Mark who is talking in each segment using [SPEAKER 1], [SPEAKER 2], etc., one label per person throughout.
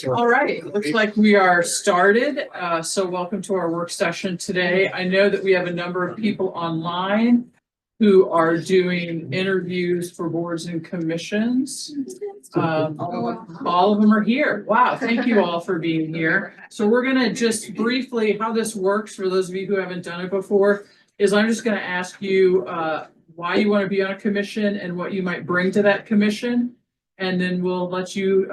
[SPEAKER 1] All right, looks like we are started. So welcome to our work session today. I know that we have a number of people online who are doing interviews for boards and commissions. All of them are here. Wow, thank you all for being here. So we're gonna just briefly, how this works for those of you who haven't done it before, is I'm just gonna ask you why you want to be on a commission and what you might bring to that commission. And then we'll let you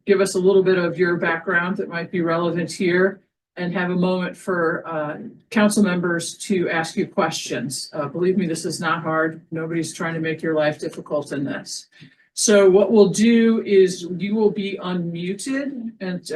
[SPEAKER 1] give us a little bit of your background that might be relevant here and have a moment for council members to ask you questions. Believe me, this is not hard. Nobody's trying to make your life difficult in this. So what we'll do is you will be unmuted and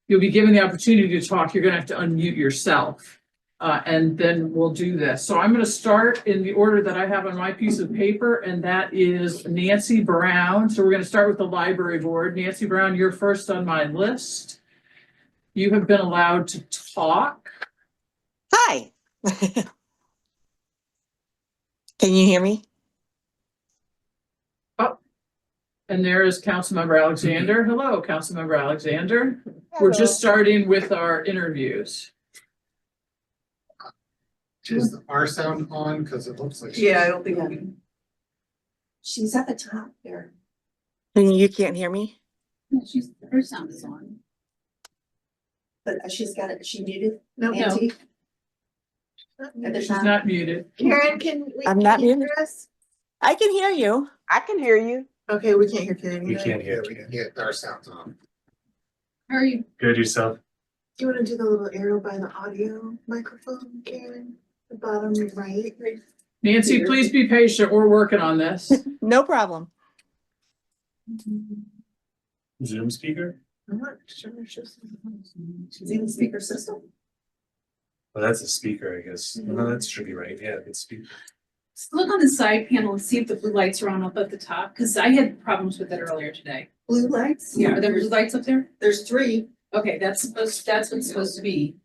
[SPEAKER 1] you'll be given the opportunity to talk. You're going to have to unmute yourself. And then we'll do this. So I'm going to start in the order that I have on my piece of paper, and that is Nancy Brown. So we're going to start with the library board. Nancy Brown, you're first on my list. You have been allowed to talk.
[SPEAKER 2] Hi. Can you hear me?
[SPEAKER 1] Oh, and there is Councilmember Alexander. Hello, Councilmember Alexander.
[SPEAKER 3] Hello.
[SPEAKER 1] We're just starting with our interviews.
[SPEAKER 4] Is our sound on? Because it looks like.
[SPEAKER 3] Yeah, I don't think she's at the top there.
[SPEAKER 2] And you can't hear me?
[SPEAKER 3] No, her sound is on. But she's got it, she muted? No. Nancy? At the
[SPEAKER 1] She's
[SPEAKER 3] top.
[SPEAKER 1] not muted.
[SPEAKER 3] Karen,
[SPEAKER 2] I'm not
[SPEAKER 3] can you
[SPEAKER 2] muted.
[SPEAKER 3] hear us?
[SPEAKER 2] I can hear you.
[SPEAKER 5] I can hear you.
[SPEAKER 3] Okay, we can't hear Karen.
[SPEAKER 4] We
[SPEAKER 3] either.
[SPEAKER 4] can't hear. We can get our sound on.
[SPEAKER 3] How are you?
[SPEAKER 4] Good yourself.
[SPEAKER 3] Do you want to do the little arrow by the audio microphone, Karen? The bottom right?
[SPEAKER 1] Nancy, please be patient. We're working on this.
[SPEAKER 2] No problem.
[SPEAKER 4] Zoom speaker?
[SPEAKER 3] I'm not sure she's in the speaker system.
[SPEAKER 4] Well, that's a speaker, I guess. No, that should be right. Yeah, it's speaker.
[SPEAKER 6] Just look on the side panel and see if the blue lights are on up at the top, because I had problems with it earlier today.
[SPEAKER 3] Blue lights?
[SPEAKER 6] Yeah, are there blue lights up there?
[SPEAKER 3] There's three.
[SPEAKER 6] Okay, that's what it's supposed to be.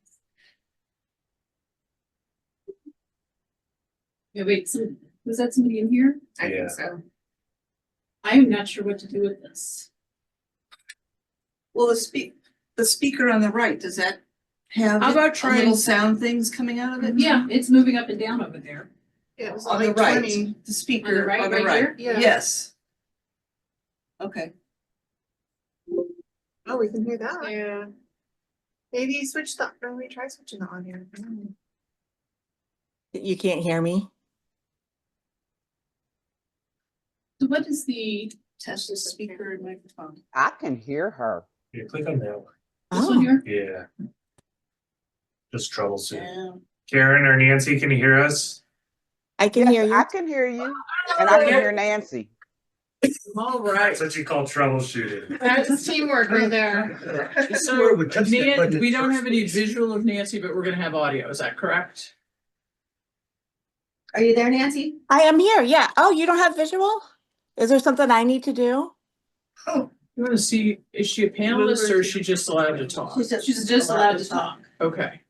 [SPEAKER 6] Yeah, wait, was that somebody in here?
[SPEAKER 3] I
[SPEAKER 4] Yeah.
[SPEAKER 3] think so.
[SPEAKER 6] I am not sure what to do with this.
[SPEAKER 7] Well, the speaker on the right, does that have
[SPEAKER 1] How about
[SPEAKER 7] a
[SPEAKER 1] trying-
[SPEAKER 7] little sound things coming out of it?
[SPEAKER 6] Yeah, it's moving up and down over there.
[SPEAKER 3] Yeah, it was
[SPEAKER 7] On the
[SPEAKER 3] like
[SPEAKER 7] right,
[SPEAKER 3] 20.
[SPEAKER 7] the speaker
[SPEAKER 6] right-
[SPEAKER 7] on the
[SPEAKER 6] right
[SPEAKER 7] right.
[SPEAKER 6] here?
[SPEAKER 3] Yeah.
[SPEAKER 7] Yes. Okay.
[SPEAKER 3] Oh, we can hear that.
[SPEAKER 6] Yeah.
[SPEAKER 3] Maybe switch the, let me try switching the audio.
[SPEAKER 2] You can't hear me?
[SPEAKER 6] So what is the
[SPEAKER 7] Test the speaker and microphone.
[SPEAKER 5] I can hear her.
[SPEAKER 4] Yeah, click on that one.
[SPEAKER 6] this one here?
[SPEAKER 4] Yeah. Just troubleshoot.
[SPEAKER 7] Yeah.
[SPEAKER 4] Karen or Nancy, can you hear us?
[SPEAKER 2] I can hear you.
[SPEAKER 5] I can hear you, and I can hear Nancy.
[SPEAKER 1] All right.
[SPEAKER 4] That's what you call troubleshooting.
[SPEAKER 3] That's teamwork right there.
[SPEAKER 1] So we don't have any visual of Nancy, but we're going to have audio. Is that correct?
[SPEAKER 3] Are you there, Nancy?
[SPEAKER 2] I am here. Yeah. Oh, you don't have visual? Is there something I need to do?
[SPEAKER 1] You want to see, is she a panelist or is she just allowed to talk?
[SPEAKER 6] She's just allowed to talk.
[SPEAKER 1] Okay.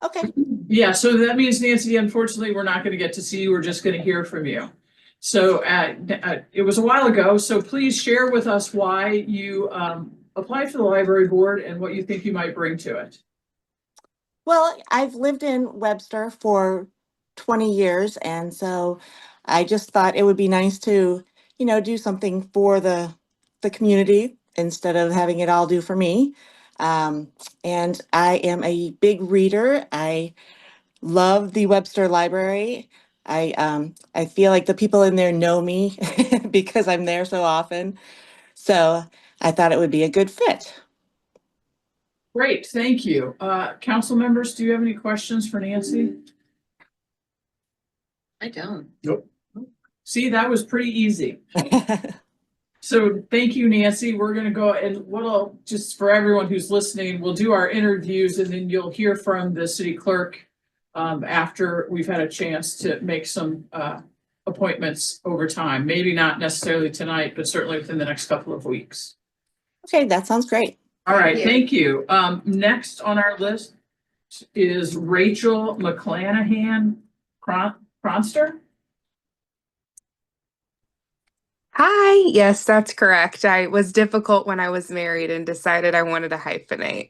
[SPEAKER 2] Okay.
[SPEAKER 1] Yeah, so that means, Nancy, unfortunately, we're not going to get to see you. We're just going to hear from you. So it was a while ago, so please share with us why you applied for the library board and what you think you might bring to it.
[SPEAKER 2] Well, I've lived in Webster for 20 years, and so I just thought it would be nice to, do something for the community instead of having it all do for me. And I am a big reader. I love the Webster Library. I feel like the people in there know me because I'm there so often. So I thought it would be a good fit.
[SPEAKER 1] Great, thank you. Council members, do you have any questions for Nancy?
[SPEAKER 3] I don't.
[SPEAKER 4] Nope.
[SPEAKER 1] See, that was pretty easy. So thank you, Nancy. We're going to go and just for everyone who's listening, we'll do our interviews and then you'll hear from the city clerk after we've had a chance to make some appointments over time. Maybe not necessarily tonight, but certainly within the next couple of weeks.
[SPEAKER 2] Okay, that sounds great.
[SPEAKER 1] All right, thank you. Next on our list is Rachel McClanahan Cronster.
[SPEAKER 8] Hi, yes, that's correct. I was difficult when I was married and decided I wanted to hyphenate.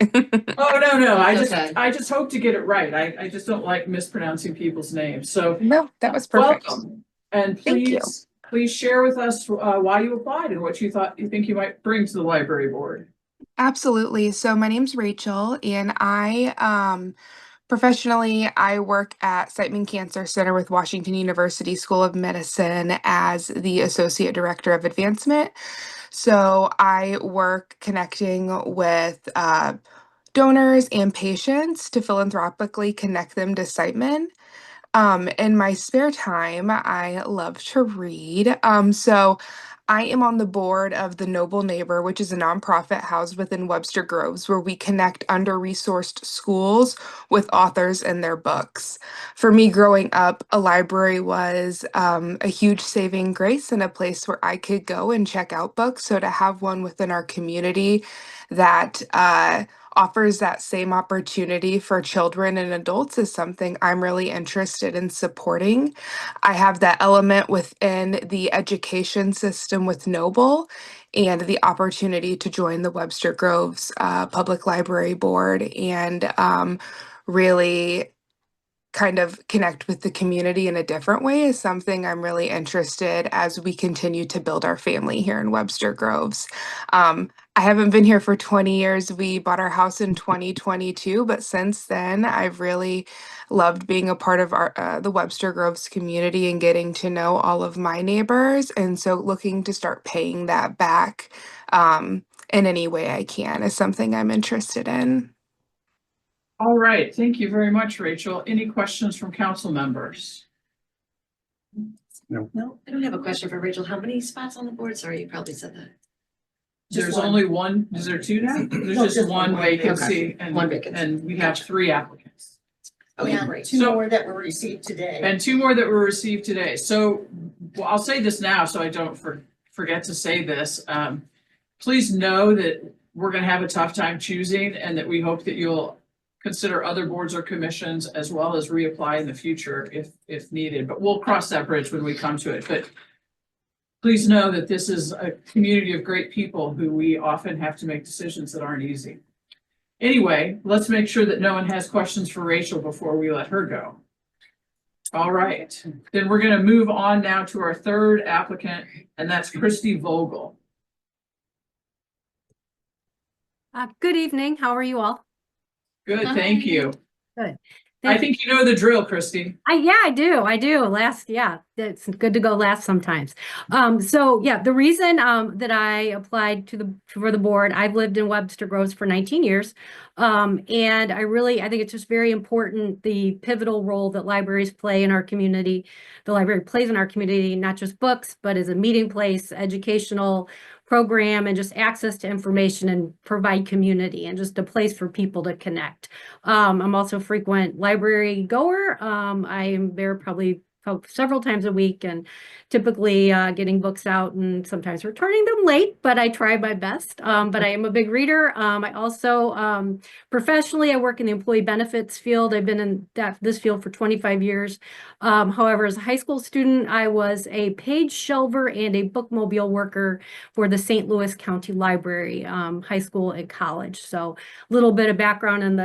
[SPEAKER 1] Oh, no,
[SPEAKER 3] Okay.
[SPEAKER 1] I just hope to get it right. I just don't like mispronouncing people's names. So
[SPEAKER 8] No, that was perfect.
[SPEAKER 1] welcome. And
[SPEAKER 8] Thank you.
[SPEAKER 1] please share with us why you applied and what you think you might bring to the library board.
[SPEAKER 8] Absolutely. So my name's Rachel, and professionally, I work at Siteman Cancer Center with Washington University School of Medicine as the Associate Director of Advancement. So I work connecting with donors and patients to philanthropically connect them to Siteman. In my spare time, I love to read. So I am on the board of the Noble Neighbor, which is a nonprofit housed within Webster Groves, where we connect under-resourced schools with authors and their books. For me, growing up, a library was a huge saving grace and a place where I could go and check out books. So to have one within our community that offers that same opportunity for children and adults is something I'm really interested in supporting. I have that element within the education system with Noble and the opportunity to join the Webster Groves Public Library Board and really kind of connect with the community in a different way is something I'm really interested as we continue to build our family here in Webster Groves. I haven't been here for 20 years. We bought our house in 2022, but since then, I've really loved being a part of the Webster Groves community and getting to know all of my neighbors. And so looking to start paying that back in any way I can is something I'm interested in.
[SPEAKER 1] All right, thank you very much, Rachel. Any questions from council members?
[SPEAKER 3] No, I don't have a question for Rachel. How many spots on the board? Sorry, you probably said that. Just
[SPEAKER 1] There's
[SPEAKER 3] one.
[SPEAKER 1] only one, is there two now? There's
[SPEAKER 3] No,
[SPEAKER 1] just
[SPEAKER 3] just
[SPEAKER 1] one
[SPEAKER 3] one.
[SPEAKER 1] vacancy
[SPEAKER 3] One vacancy.
[SPEAKER 1] and we have 3 applicants.
[SPEAKER 3] Okay, great.
[SPEAKER 1] So-
[SPEAKER 3] Two more that were received today.
[SPEAKER 1] And 2 more that were received today. So well, I'll say this now so I don't forget to say this. Please know that we're going to have a tough time choosing and that we hope that you'll consider other boards or commissions as well as reapply in the future if needed. But we'll cross that bridge when we come to it. But please know that this is a community of great people who we often have to make decisions that aren't easy. Anyway, let's make sure that no one has questions for Rachel before we let her go. All right, then we're going to move on now to our 3rd applicant, and that's Christy Vogel.
[SPEAKER 9] Good evening. How are you all?
[SPEAKER 1] Good, thank you.
[SPEAKER 9] Good.
[SPEAKER 1] I think you know the drill, Christy.
[SPEAKER 9] Yeah, I do. It's good to go last sometimes. So yeah, the reason that I applied for the board, I've lived in Webster Groves for 19 years. And I think it's just very important, the pivotal role that libraries play in our community. The library plays in our community, not just books, but as a meeting place, educational program, and just access to information and provide community and just a place for people to connect. I'm also a frequent library goer. I am there probably several times a week and typically getting books out and sometimes returning them late, but I try my best. But I am a big reader. I also professionally, I work in the employee benefits field. I've been in this field for 25 years. However, as a high school student, I was a page shelver and a bookmobile worker for the St. Louis County Library, high school and college. So a little bit of background in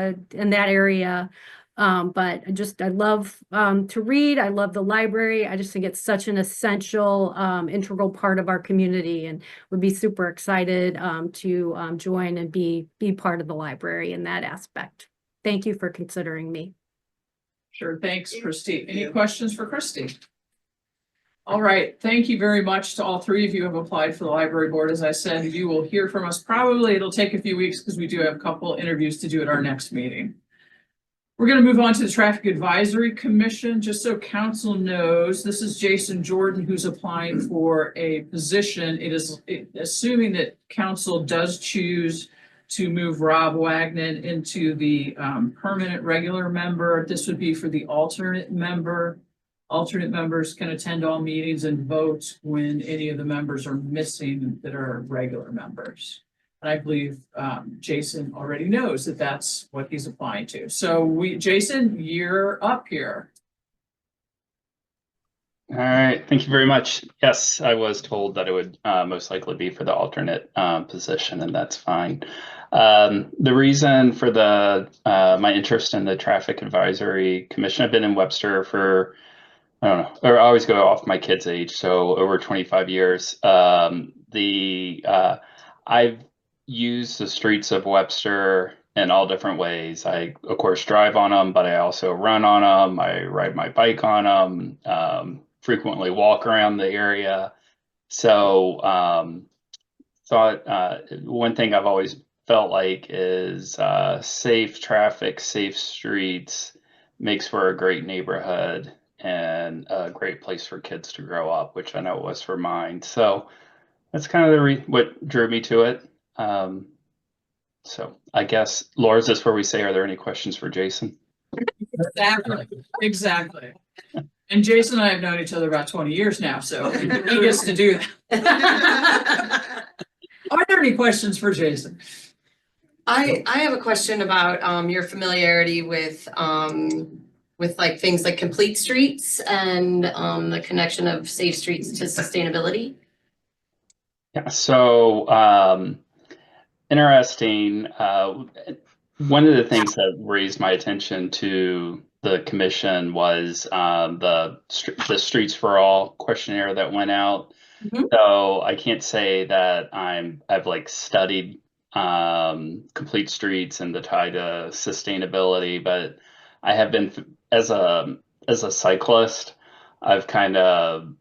[SPEAKER 9] that area. But I love to read. I love the library. I just think it's such an essential, integral part of our community, and would be super excited to join and be part of the library in that aspect. Thank you for considering me.
[SPEAKER 1] Sure, thanks, Christy. Any questions for Christy? All right, thank you very much to all 3 of you who have applied for the library board. As I said, you will hear from us. Probably it'll take a few weeks because we do have a couple interviews to do at our next meeting. We're going to move on to the Traffic Advisory Commission. Just so council knows, this is Jason Jordan who's applying for a position. Assuming that council does choose to move Rob Wagner into the permanent regular member. This would be for the alternate member. Alternate members can attend all meetings and vote when any of the members are missing that are regular members. And I believe Jason already knows that that's what he's applying to. So Jason, you're up here.
[SPEAKER 10] All right, thank you very much. Yes, I was told that it would most likely be for the alternate position, and that's fine. The reason for the my interest in the Traffic Advisory Commission, I've been in Webster for, I don't know, or I always go off my kid's age, so over 25 years. I've used the streets of Webster in all different ways. I, of course, drive on them, but I also run on them. I ride my bike on them, frequently walk around the area. So, thought one thing I've always felt like is safe traffic, safe streets makes for a great neighborhood and a great place for kids to grow up, which I know it was for mine. So that's kind of what drew me to it. So I guess, Laura, is this where we say, are there any questions for Jason?
[SPEAKER 1] Exactly. And Jason and I have known each other about 20 years now, so he gets to do that. Are there any questions for Jason?
[SPEAKER 11] I have a question about your familiarity with like things like complete streets and the connection of safe streets to sustainability.
[SPEAKER 10] Yeah, so interesting. One of the things that raised my attention to the commission was the Streets for All questionnaire that went out.
[SPEAKER 11] Mhm.
[SPEAKER 10] So I can't say that I've like studied complete streets and the tie to sustainability, but I have been as a cyclist, I've kind of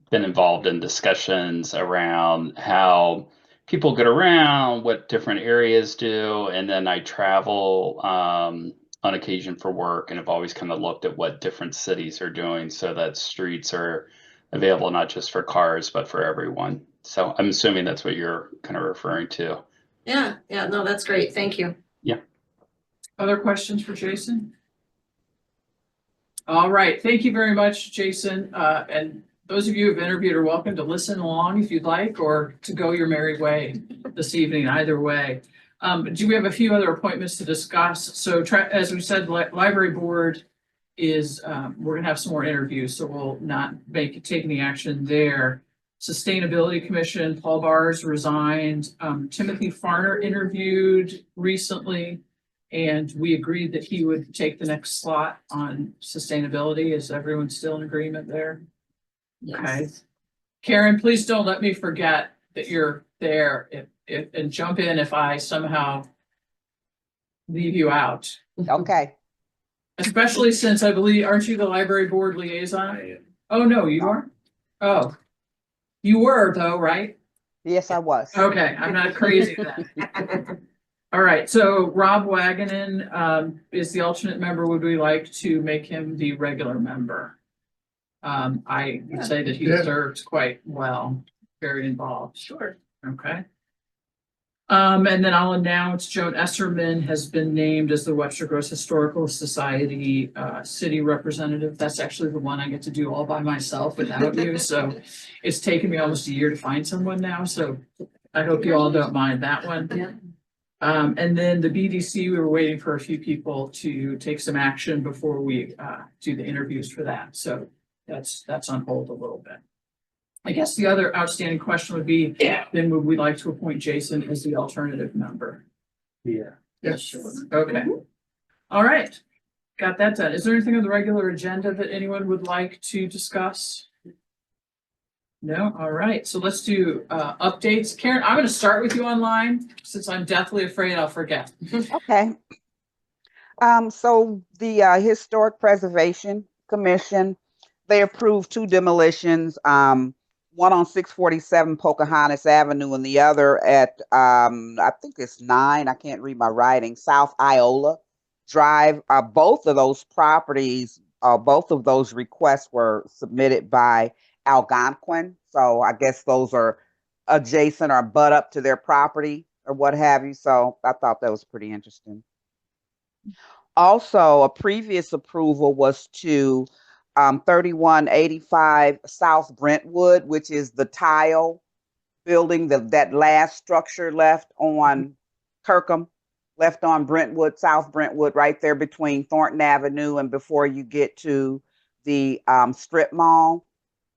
[SPEAKER 10] been involved in discussions around how people get around, what different areas do, and then I travel on occasion for work and have always kind of looked at what different cities are doing so that streets are available not just for cars but for everyone. So I'm assuming that's what you're kind of referring to.
[SPEAKER 11] Yeah, no, that's great. Thank you.
[SPEAKER 10] Yeah.
[SPEAKER 1] Other questions for Jason? All right, thank you very much, Jason. And those of you who have interviewed are welcome to listen along if you'd like, or to go your merry way this evening, either way. Do we have a few other appointments to discuss? So as we said, library board is, we're gonna have some more interviews, so we'll not take any action there. Sustainability Commission, Paul Bars resigned. Timothy Farner interviewed recently, and we agreed that he would take the next slot on sustainability. Is everyone still in agreement there? Okay. Karen, please don't let me forget that you're there and jump in if I somehow leave you out.
[SPEAKER 5] Okay.
[SPEAKER 1] Especially since I believe, aren't you the library board liaison? Oh, no, you aren't? Oh, you were though, right?
[SPEAKER 5] Yes, I was.
[SPEAKER 1] Okay, I'm not crazy then. All right, so Rob Waganen is the alternate member. Would we like to make him the regular member? I would say that he serves quite well, very involved.
[SPEAKER 11] Sure.
[SPEAKER 1] Okay. And then I'll announce Joan Esserman has been named as the Webster Gross Historical Society city representative. That's actually the one I get to do all by myself without you. So it's taken me almost a year to find someone now. So I hope you all don't mind that one.
[SPEAKER 11] Yeah.
[SPEAKER 1] And then the BDC, we were waiting for a few people to take some action before we do the interviews for that. So that's on hold a little bit. I guess the other outstanding question would be, then would we like to appoint Jason as the alternative member?
[SPEAKER 4] Yeah.
[SPEAKER 1] Yes, sure. Okay. All right. Got that done. Is there anything on the regular agenda that anyone would like to discuss? No? All right. So let's do updates. Karen, I'm going to start with you online since I'm deathly afraid I'll forget.
[SPEAKER 5] Okay. So the Historic Preservation Commission, they approved 2 demolitions, one on 647 Pocahontas Avenue and the other at, I think it's 9, I can't read my writing, South Iola Drive. Both of those properties, both of those requests were submitted by Algonquin. So I guess those are adjacent or butt up to their property or what have you. So I thought that was pretty interesting. Also, a previous approval was to 3185 South Brentwood, which is the tile building, that last structure left on Kirkham, left on Brentwood, South Brentwood, right there between Thornton Avenue and before you get to the strip mall.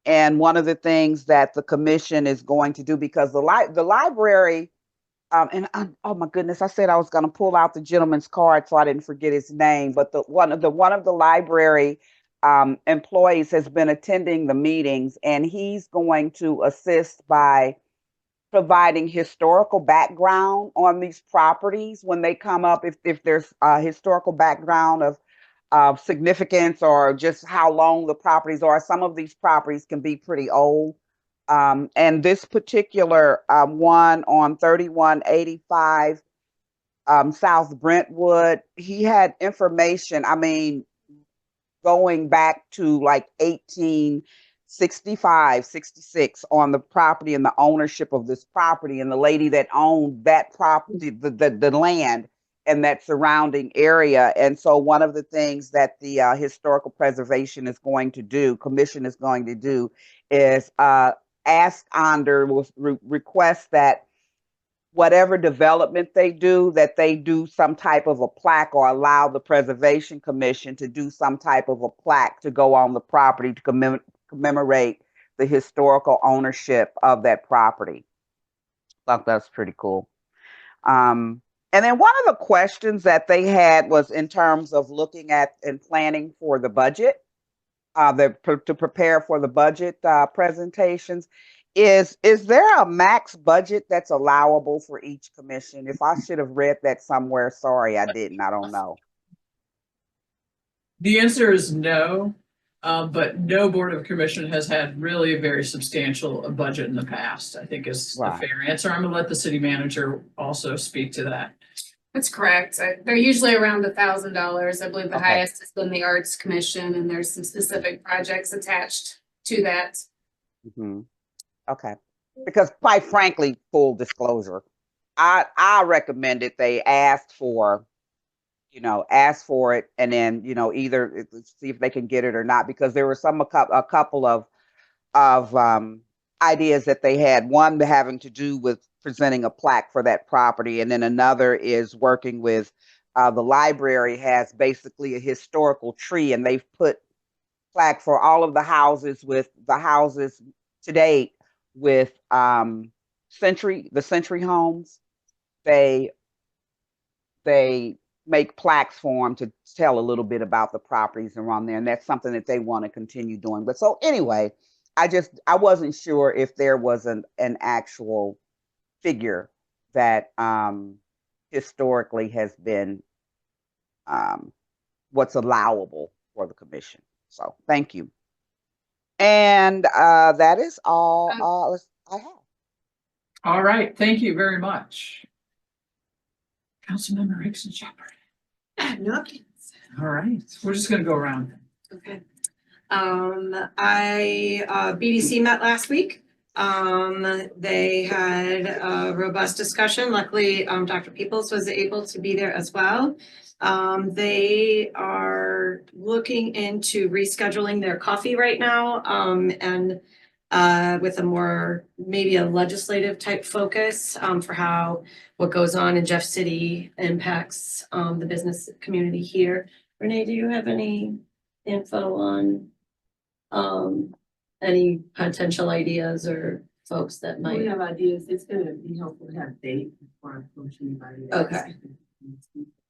[SPEAKER 5] And one of the things that the commission is going to do, because the library, oh my goodness, I said I was going to pull out the gentleman's card so I didn't forget his name. But one of the library employees has been attending the meetings, and he's going to assist by providing historical background on these properties when they come up. If there's a historical background of significance or just how long the properties are. Some of these properties can be pretty old. And this particular one on 3185 South Brentwood, he had information, I mean, going back to like 1865, 66 on the property and the ownership of this property, and the lady that owned that property, the land and that surrounding area. And so one of the things that the historical preservation is going to do, commission is going to do, is ask under, request that whatever development they do, that they do some type of a plaque, or allow the Preservation Commission to do some type of a plaque to go on the property to commemorate the historical ownership of that property. I thought that's pretty cool. And then one of the questions that they had was in terms of looking at and planning for the budget, to prepare for the budget presentations. Is there a max budget that's allowable for each commission? If I should have read that somewhere, sorry, I didn't. I don't know.
[SPEAKER 1] The answer is no, but no board of commission has had really a very substantial budget in the past, I think is the fair answer. I'm gonna let the city manager also speak to that.
[SPEAKER 6] That's correct. They're usually around $1,000. I believe the
[SPEAKER 5] Okay.
[SPEAKER 6] highest has been the Arts Commission, and there's some specific projects attached to that.
[SPEAKER 5] Mm-hmm. Okay. Because quite frankly, full disclosure, I recommended they ask for it, and then, either see if they can get it or not, because there were a couple of ideas that they had. One having to do with presenting a plaque for that property, and then another is working with the library has basically a historical tree, and they've put plaque for all of the houses to date with the century homes. They make plaques for them to tell a little bit about the properties around there, and that's something that they want to continue doing. But so anyway, I wasn't sure if there was an actual figure that historically has been what's allowable for the commission. So thank you. And that is all I have.
[SPEAKER 1] All right, thank you very much. Councilmember Hickson Shepherd.
[SPEAKER 7] Nothing.
[SPEAKER 1] All right, we're just gonna go around.
[SPEAKER 11] Okay. BDC met last week. They had a robust discussion. Luckily, Dr. Peoples was able to be there as well. They are looking into rescheduling their coffee right now, and with a more, maybe a legislative type focus for how what goes on in Jeff City impacts the business community here. Renee, do you have any info on any potential ideas or folks that might?
[SPEAKER 12] We have ideas. It's going to be helpful to have date before I approach anybody.
[SPEAKER 11] Okay.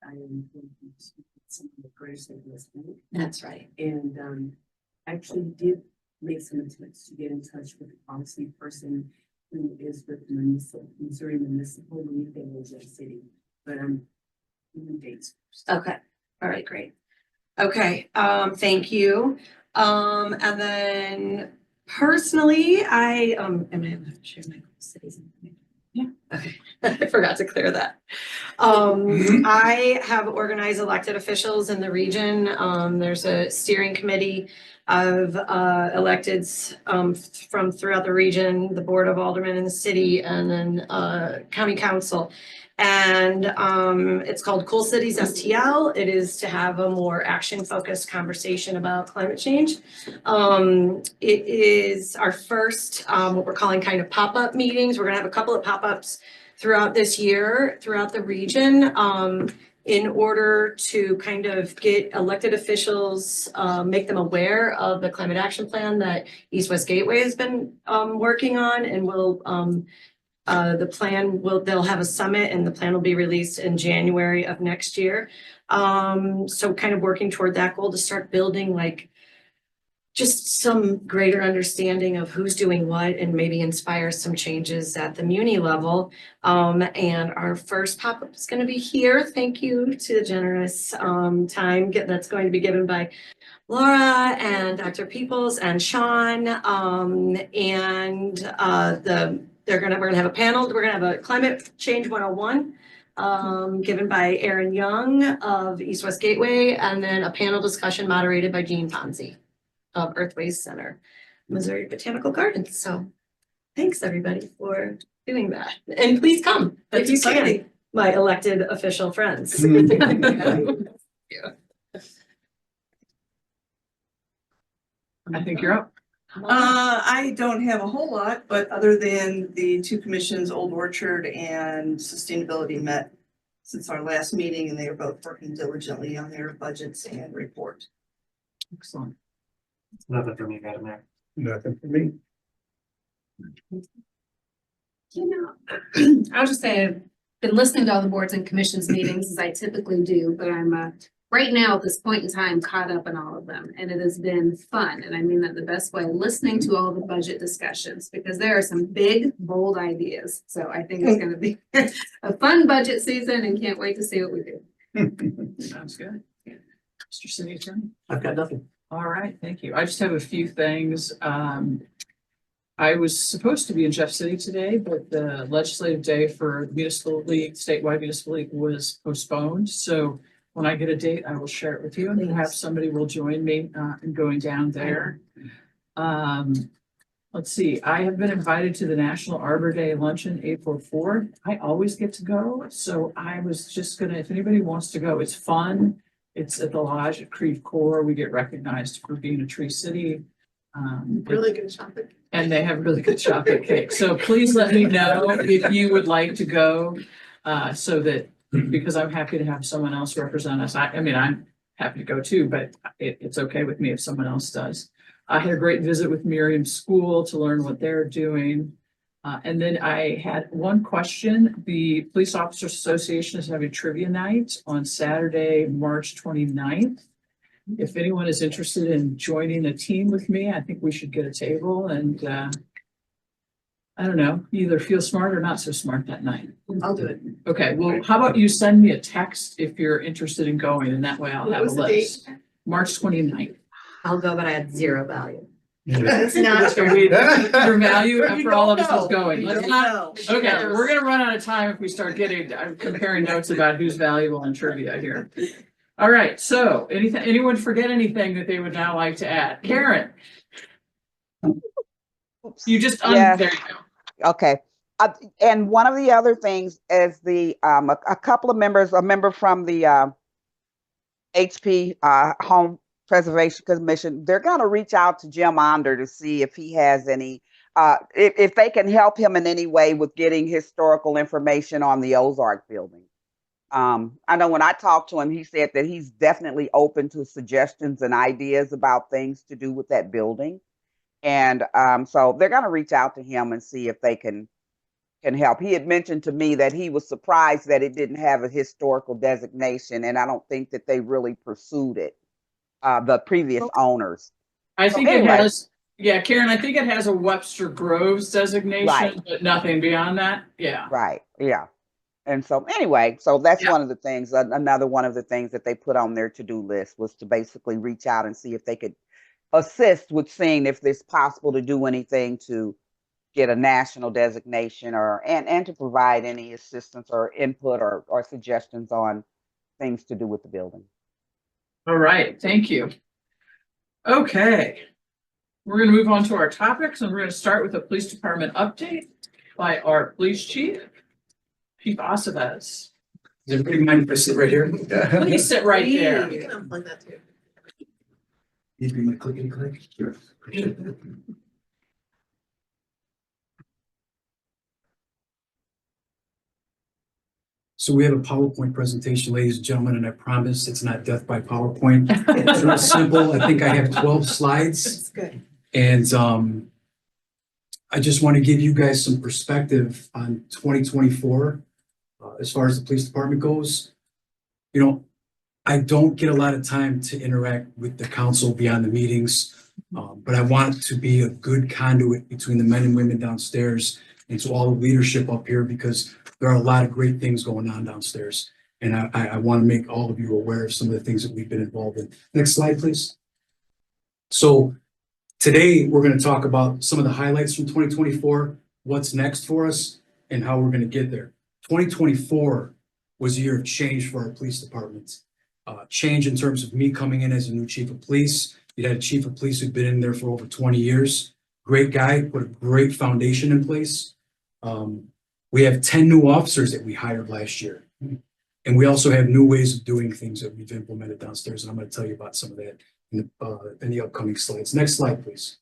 [SPEAKER 12] I am going to speak with some of the person this week.
[SPEAKER 11] That's right.
[SPEAKER 12] And actually did make some attempts to get in touch with the policy person who is with Missouri Municipal League in Jeff City. But I'm in dates first.
[SPEAKER 11] Okay. All right, great. Okay, thank you. And then personally, am I able to share my cities information?
[SPEAKER 1] Yeah.
[SPEAKER 11] Okay, I forgot to clear that. I have organized elected officials in the region. There's a steering committee of electeds from throughout the region, the Board of Aldermen in the city, and then County Council. And it's called Cool Cities STL. It is to have a more action-focused conversation about climate change. It is our first, what we're calling kind of pop-up meetings. We're gonna have a couple of pop-ups throughout this year, throughout the region. in order to kind of get elected officials, make them aware of the climate action plan that East West Gateway has been working on, and they'll have a summit and the plan will be released in January of next year. So kind of working toward that goal to start building like just some greater understanding of who's doing what and maybe inspire some changes at the Muni level. And our first pop-up is going to be here. Thank you to the generous time that's going to be given by Laura and Dr. Peoples and Sean. We're gonna have a panel. We're gonna have a Climate Change 101 given by Aaron Young of East West Gateway, and then a panel discussion moderated by Jean Ponzi of Earthways Center, Missouri Botanical Gardens. So thanks everybody for doing that. And please come if you can, my elected official friends.
[SPEAKER 1] I think you're up.
[SPEAKER 7] I don't have a whole lot, but other than the two commissions, Old Orchard and Sustainability, met since our last meeting, and they are both working diligently on their budgets and report.
[SPEAKER 1] Excellent.
[SPEAKER 4] Nothing for me, Madam Mayor.
[SPEAKER 13] Nothing for me.
[SPEAKER 6] You know, I was just saying, I've been listening to all the boards and commissions meetings as I typically do, but I'm right now at this point in time caught up in all of them, and it has been fun. And I mean that the best way, listening to all the budget discussions, because there are some big, bold ideas. So I think it's going to be a fun budget season, and can't wait to see what we do.
[SPEAKER 1] Sounds good. Mr. City Attorney?
[SPEAKER 4] I've got nothing.
[SPEAKER 1] All right, thank you. I just have a few things. I was supposed to be in Jeff City today, but the legislative day for municipal league, statewide municipal league, was postponed. So when I get a date, I will share it with you, and perhaps somebody will join me in going down there. Let's see, I have been invited to the National Arbor Day Luncheon, April 4th. I always get to go, so I was just gonna, if anybody wants to go, it's fun. It's at the Lodge at Creve Coeur. We get recognized for being a tree city.
[SPEAKER 7] Really good shopping.
[SPEAKER 1] And they have really good chocolate cake. So please let me know if you would like to go, so that, because I'm happy to have someone else represent us. I mean, I'm happy to go too, but it's okay with me if someone else does. I had a great visit with Miriam School to learn what they're doing. And then I had one question. The Police Officers Association is having trivia night on Saturday, March 29th. If anyone is interested in joining a team with me, I think we should get a table and I don't know, either feel smart or not so smart that night.
[SPEAKER 7] I'll do it.
[SPEAKER 1] Okay, well, how about you send me a text if you're interested in going, and that way I'll have a list. March 29th.
[SPEAKER 11] I'll go, but I had zero value.
[SPEAKER 7] It's not
[SPEAKER 1] So your value after all of us is going. Let's not,
[SPEAKER 7] No.
[SPEAKER 1] okay, we're gonna run out of time if we start I'm comparing notes about who's valuable in trivia here. All right, so anyone forget anything that they would now like to add? Karen? You just,
[SPEAKER 5] Yeah.
[SPEAKER 1] there you go.
[SPEAKER 5] Okay. And one of the other things is a couple of members, a member from the HP Home Preservation Commission, they're going to reach out to Jim Onder to see if he has any, if they can help him in any way with getting historical information on the Ozark building. I know when I talked to him, he said that he's definitely open to suggestions and ideas about things to do with that building. And so they're going to reach out to him and see if they can help. He had mentioned to me that he was surprised that it didn't have a historical designation, and I don't think that they really pursued it, the previous owners.
[SPEAKER 1] I think it has, yeah, Karen, I think it has a Webster Groves designation,
[SPEAKER 5] Right.
[SPEAKER 1] but nothing beyond that. Yeah.
[SPEAKER 5] Right. Yeah. And so anyway, so that's
[SPEAKER 1] Yeah.
[SPEAKER 5] one of the things, another one of the things that they put on their to-do list was to basically reach out and see if they could assist with seeing if it's possible to do anything to get a national designation and to provide any assistance or input or suggestions on things to do with the building.
[SPEAKER 1] All right, thank you. Okay. We're going to move on to our topics, and we're going to start with a police department update by our police chief, Chief Aceves.
[SPEAKER 13] Does everybody mind if I sit right here?
[SPEAKER 1] Please sit right there.
[SPEAKER 7] You can unplug that too.
[SPEAKER 13] Need me my clickety click? Sure. Appreciate that. So we have a PowerPoint presentation, ladies and gentlemen, and I promise it's not death by PowerPoint. It's real simple. I think I have 12 slides.
[SPEAKER 3] That's good.
[SPEAKER 13] And I just want to give you guys some perspective on 2024 as far as the police department goes. You know, I don't get a lot of time to interact with the council beyond the meetings, but I want to be a good conduit between the men and women downstairs and to all the leadership up here, because there are a lot of great things going on downstairs. And I want to make all of you aware of some of the things that we've been involved in. Next slide, please. So today, we're going to talk about some of the highlights from 2024, what's next for us, and how we're going to get there. 2024 was a year of change for our police department. Change in terms of me coming in as a new chief of police. We had a chief of police who'd been in there for over 20 years. Great guy, put a great foundation in place. We have 10 new officers that we hired last year. And we also have new ways of doing things that we've implemented downstairs. And I'm going to tell you about some of that in the upcoming slides. Next slide, please.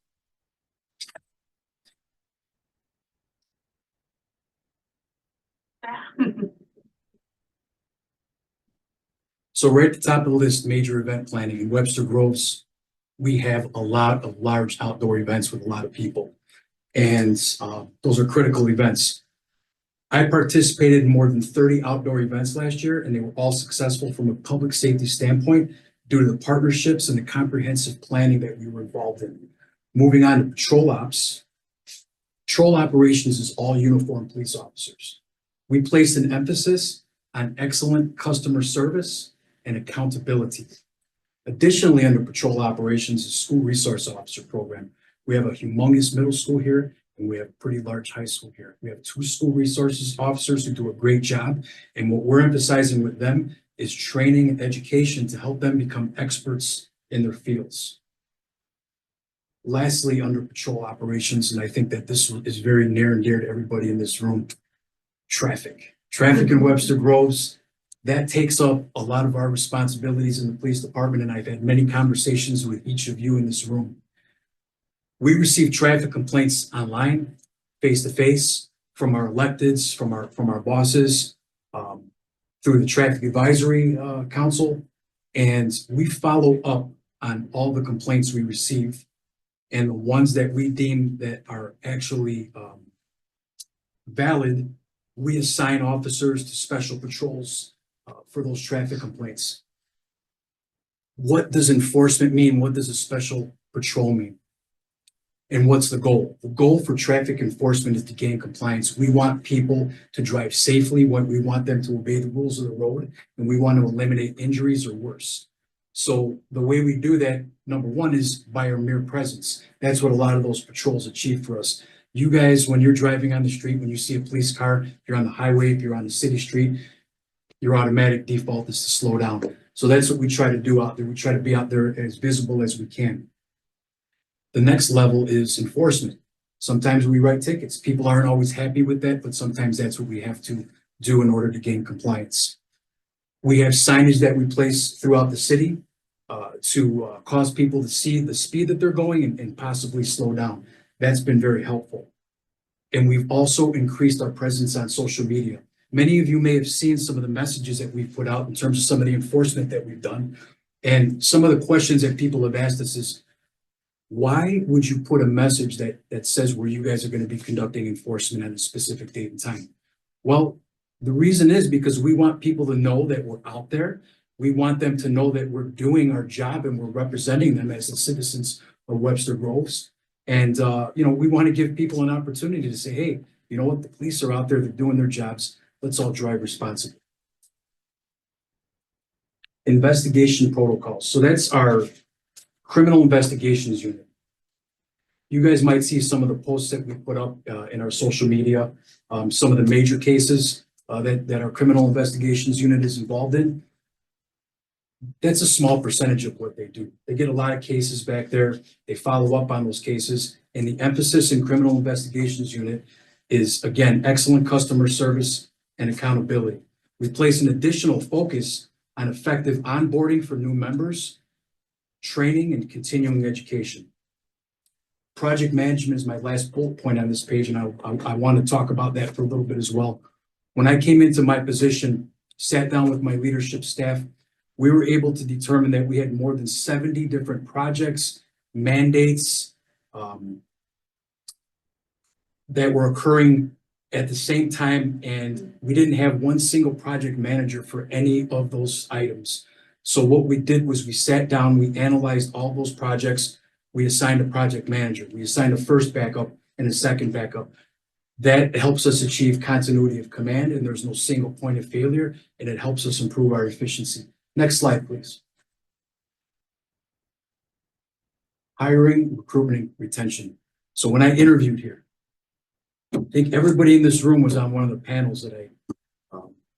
[SPEAKER 13] So right at the top of the list, major event planning. In Webster Groves, we have a lot of large outdoor events with a lot of people. And those are critical events. I participated in more than 30 outdoor events last year, and they were all successful from a public safety standpoint due to the partnerships and the comprehensive planning that we were involved in. Moving on to patrol ops. Patrol operations is all uniformed police officers. We placed an emphasis on excellent customer service and accountability. Additionally, under patrol operations is school resource officer program. We have a humongous middle school here, and we have a pretty large high school here. We have 2 school resources officers who do a great job. And what we're emphasizing with them is training and education to help them become experts in their fields. Lastly, under patrol operations, and I think that this is very near and dear to everybody in this room, traffic. Traffic in Webster Groves, that takes up a lot of our responsibilities in the police department, and I've had many conversations with each of you in this room. We receive traffic complaints online, face-to-face, from our electeds, from our bosses, through the Traffic Advisory Council, and we follow up on all the complaints we receive, and the ones that we deem that are actually valid, we assign officers to special patrols for those traffic complaints. What does enforcement mean? What does a special patrol mean? And what's the goal? The goal for traffic enforcement is to gain compliance. We want people to drive safely. We want them to obey the rules of the road, and we want to eliminate injuries or worse. So the way we do that, number one, is by our mere presence. That's what a lot of those patrols achieve for us. You guys, when you're driving on the street, when you see a police car, if you're on the highway, if you're on the city street, your automatic default is to slow down. So that's what we try to do out there. We try to be out there as visible as we can. The next level is enforcement. Sometimes we write tickets. People aren't always happy with that, but sometimes that's what we have to do in order to gain compliance. We have signage that we place throughout the city to cause people to see the speed that they're going and possibly slow down. That's been very helpful. And we've also increased our presence on social media. Many of you may have seen some of the messages that we've put out in terms of some of the enforcement that we've done. And some of the questions that people have asked us is, why would you put a message that says where you guys are going to be conducting enforcement at a specific date and time? Well, the reason is because we want people to know that we're out there. We want them to know that we're doing our job and we're representing them as the citizens of Webster Groves. And, we want to give people an opportunity to say, hey, you know what? The police are out there. They're doing their jobs. Let's all drive responsibly. Investigation protocols. So that's our criminal investigations unit. You guys might see some of the posts that we put up in our social media, some of the major cases that our criminal investigations unit is involved in. That's a small percentage of what they do. They get a lot of cases back there. They follow up on those cases. And the emphasis in criminal investigations unit is, again, excellent customer service and accountability. We place an additional focus on effective onboarding for new members, training, and continuing education. Project management is my last bullet point on this page, and I want to talk about that for a little bit as well. When I came into my position, sat down with my leadership staff, we were able to determine that we had more than 70 different projects, mandates, that were occurring at the same time, and we didn't have one single project manager for any of those items. So what we did was we sat down, we analyzed all those projects, we assigned a project manager, we assigned a first backup and a second backup. That helps us achieve continuity of command, and there's no single point of failure, and it helps us improve our efficiency. Next slide, please. Hiring, recruitment, and retention. So when I interviewed here, I think everybody in this room was on one of the panels that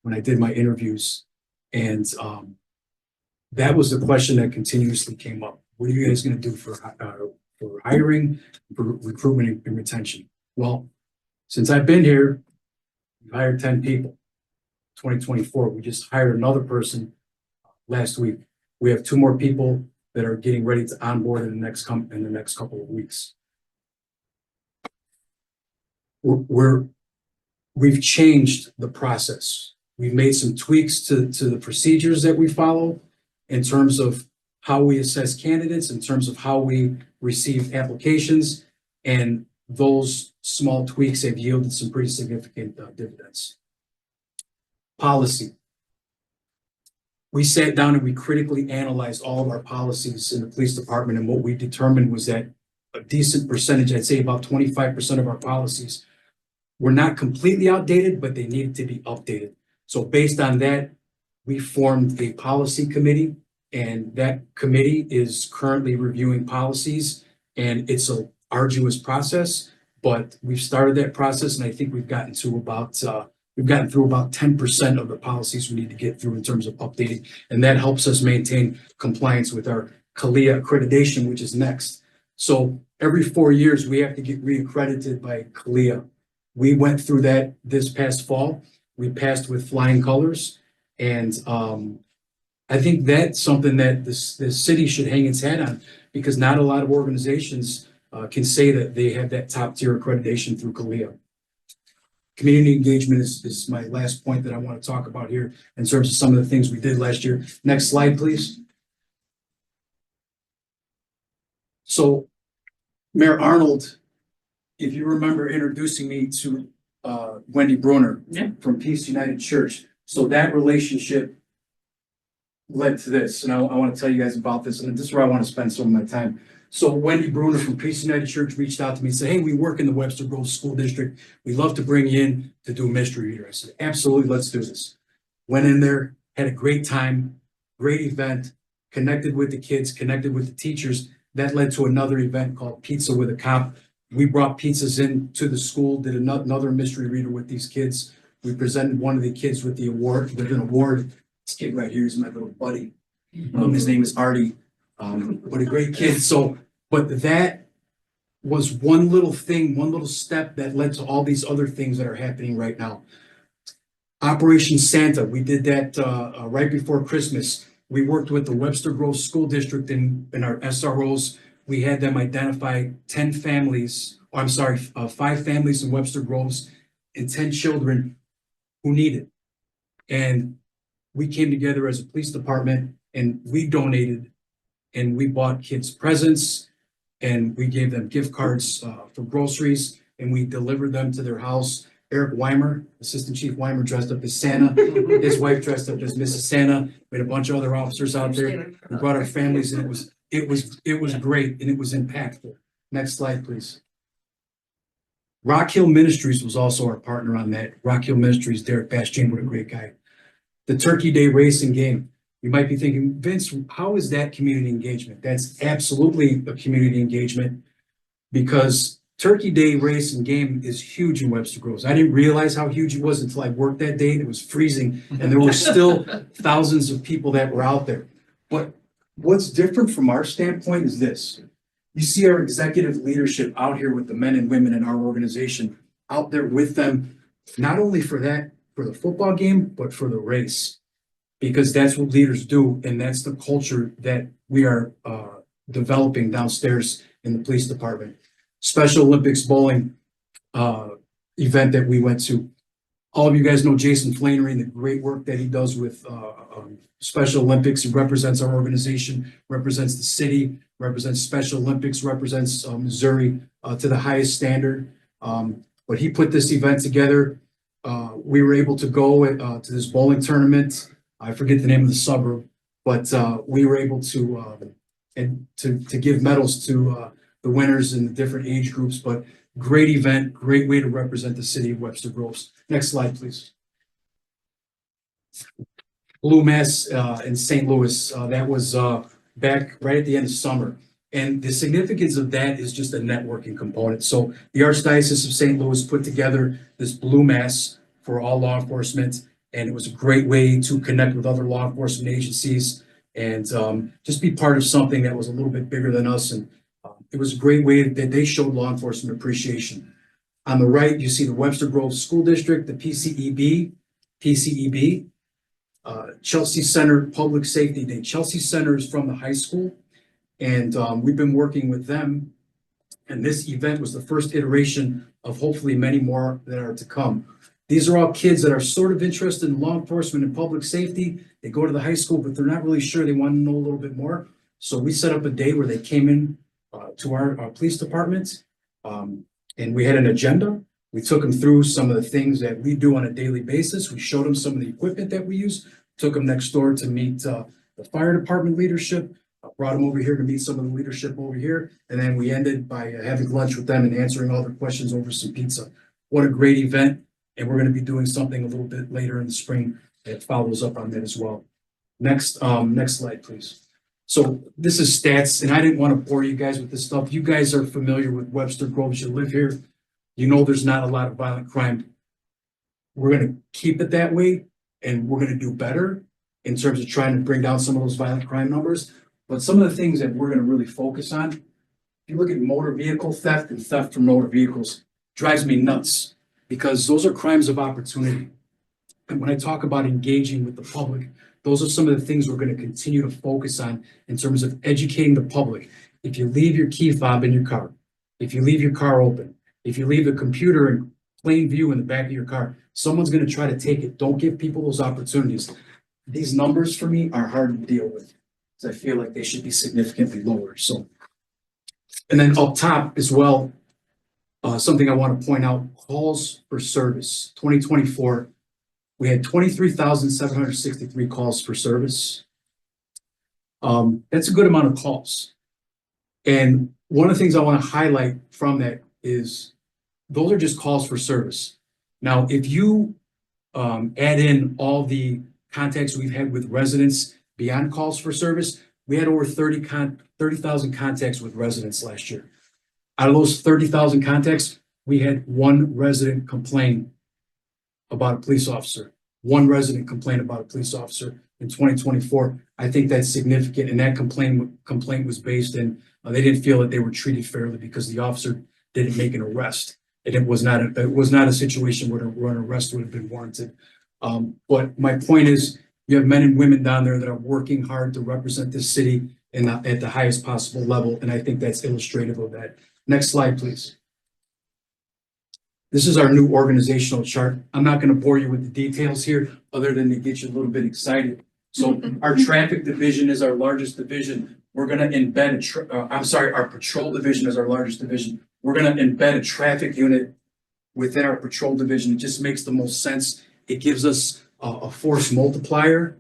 [SPEAKER 13] when I did my interviews. And that was the question that continuously came up. What are you guys going to do for hiring, for recruitment, and retention? Well, since I've been here, we've hired 10 people. 2024, we just hired another person last week. We have 2 more people that are getting ready to onboard in the next couple of weeks. We've changed the process. We've made some tweaks to the procedures that we follow in terms of how we assess candidates, in terms of how we receive applications, and those small tweaks have yielded some pretty significant dividends. Policy. We sat down and we critically analyzed all of our policies in the police department, and what we determined was that a decent percentage, I'd say about 25% of our policies, were not completely outdated, but they needed to be updated. So based on that, we formed a policy committee, and that committee is currently reviewing policies, and it's an arduous process, but we've started that process, and I think we've gotten through about 10% of the policies we need to get through in terms of updating, and that helps us maintain compliance with our CALIA accreditation, which is next. So every 4 years, we have to get reaccredited by CALIA. We went through that this past fall. We passed with flying colors, and I think that's something that the city should hang its hat on, because not a lot of organizations can say that they have that top tier accreditation through CALIA. Community engagement is my last point that I want to talk about here in terms of some of the things we did last year. Next slide, please. So, Mayor Arnold, if you remember introducing me to Wendy Bruner from Peace United Church. So that relationship led to this, and I want to tell you guys about this, and this is where I want to spend some of my time. So Wendy Bruner from Peace United Church reached out to me and said, hey, we work in the Webster Grove School District. We'd love to bring you in to do a mystery reader. I said, absolutely, let's do this. Went in there, had a great time, great event, connected with the kids, connected with the teachers. That led to another event called Pizza with a Cop. We brought pizzas into the school, did another mystery reader with these kids. We presented one of the kids with an award. This kid right here is my little buddy. His name is Artie. What a great kid. So, but that was one little thing, one little step that led to all these other things that are happening right now. Operation Santa, we did that right before Christmas. We worked with the Webster Grove School District in our SROs. We had them identify 5 families in Webster Groves and 10 children who need it. And we came together as a police department, and we donated, and we bought kids presents, and we gave them gift cards for groceries, and we delivered them to their house. Eric Weimer, Assistant Chief Weimer, dressed up as Santa. His wife dressed up as Mrs. Santa. We had a bunch of other officers out there. We brought our families, and it was great, and it was impactful. Next slide, please. Rock Hill Ministries was also our partner on that. Rock Hill Ministries, Derek Bastian, what a great guy. The Turkey Day Race and Game. You might be thinking, Vince, how is that community engagement? That's absolutely a community engagement, because Turkey Day Race and Game is huge in Webster Groves. I didn't realize how huge it was until I worked that day, and it was freezing, and there were still thousands of people that were out there. But what's different from our standpoint is this. You see our executive leadership out here with the men and women in our organization, out there with them, not only for the football game, but for the race, because that's what leaders do, and that's the culture that we are developing downstairs in the police department. Special Olympics bowling event that we went to. All of you guys know Jason Flannery and the great work that he does with Special Olympics. He represents our organization, represents the city, represents Special Olympics, represents Missouri to the highest standard. But he put this event together. We were able to go to this bowling tournament. I forget the name of the suburb, but we were able to give medals to the winners in the different age groups. But great event, great way to represent the city of Webster Groves. Next slide, please. Blue Mass in St. Louis, that was back right at the end of summer. And the significance of that is just a networking component. So the Archdiocese of St. Louis put together this Blue Mass for all law enforcement, and it was a great way to connect with other law enforcement agencies and just be part of something that was a little bit bigger than us. And it was a great way that they showed law enforcement appreciation. On the right, you see the Webster Grove School District, the PCEB, Chelsea Center Public Safety Day. Chelsea Center is from the high school, and we've been working with them. And this event was the first iteration of hopefully many more that are to come. These are all kids that are sort of interested in law enforcement and public safety. They go to the high school, but they're not really sure. They want to know a little bit more. So we set up a day where they came in to our police department, and we had an agenda. We took them through some of the things that we do on a daily basis. We showed them some of the equipment that we use, took them next door to meet the fire department leadership, brought them over here to meet some of the leadership over here. And then we ended by having lunch with them and answering all their questions over some pizza. What a great event. And we're going to be doing something a little bit later in the spring that follows up on that as well. Next slide, please. So this is stats, and I didn't want to bore you guys with this stuff. You guys are familiar with Webster Groves. You live here. You know there's not a lot of violent crime. We're going to keep it that way, and we're going to do better in terms of trying to bring down some of those violent crime numbers. But some of the things that we're going to really focus on, if you look at motor vehicle theft and theft from motor vehicles, drives me nuts because those are crimes of opportunity. And when I talk about engaging with the public, those are some of the things we're going to continue to focus on in terms of educating the public. If you leave your key fob in your car, if you leave your car open, if you leave the computer in plain view in the back of your car, someone's going to try to take it. Don't give people those opportunities. These numbers for me are hard to deal with because I feel like they should be significantly lower. So, and then up top as well, something I want to point out, calls for service. 2024, we had 23,763 calls for service. That's a good amount of calls. And one of the things I want to highlight from that is those are just calls for service. Now, if you add in all the contacts we've had with residents beyond calls for service, we had over 30,000 contacts with residents last year. Out of those 30,000 contacts, we had one resident complain about a police officer. One resident complained about a police officer in 2024. I think that's significant, and that complaint was based in they didn't feel that they were treated fairly because the officer didn't make an arrest, and it was not a situation where an arrest would have been warranted. But my point is, you have men and women down there that are working hard to represent this city at the highest possible level, and I think that's illustrative of that. Next slide, please. This is our new organizational chart. I'm not going to bore you with the details here other than to get you a little bit excited. So our traffic division is our largest division. We're going to embed our patrol division is our largest division. We're going to embed a traffic unit within our patrol division. It just makes the most sense. It gives us a force multiplier.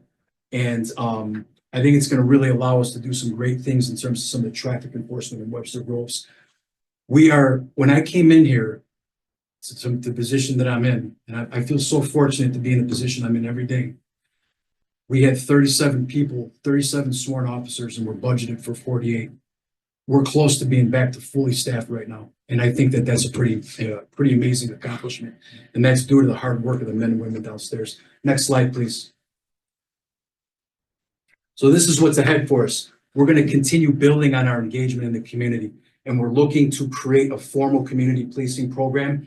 [SPEAKER 13] And I think it's going to really allow us to do some great things in terms of some of the traffic enforcement in Webster Groves. When I came in here, to the position that I'm in, and I feel so fortunate to be in the position I'm in every day. We had 37 people, 37 sworn officers, and we're budgeted for 48. We're close to being back to fully staffed right now. And I think that that's a pretty amazing accomplishment. And that's due to the hard work of the men and women downstairs. Next slide, please. So this is what's ahead for us. We're going to continue building on our engagement in the community, and we're looking to create a formal community policing program.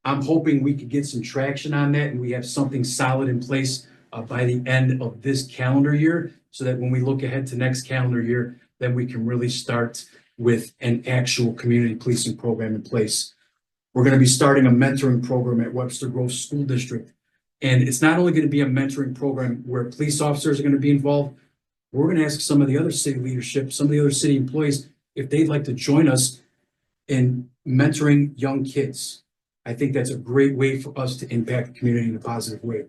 [SPEAKER 13] I'm hoping we could get some traction on that and we have something solid in place by the end of this calendar year, so that when we look ahead to next calendar year, then we can really start with an actual community policing program in place. We're going to be starting a mentoring program at Webster Grove School District And it's not only going to be a mentoring program where police officers are going to be involved. We're going to ask some of the other city leadership, some of the other city employees, if they'd like to join us in mentoring young kids. I think that's a great way for us to impact the community in a positive way.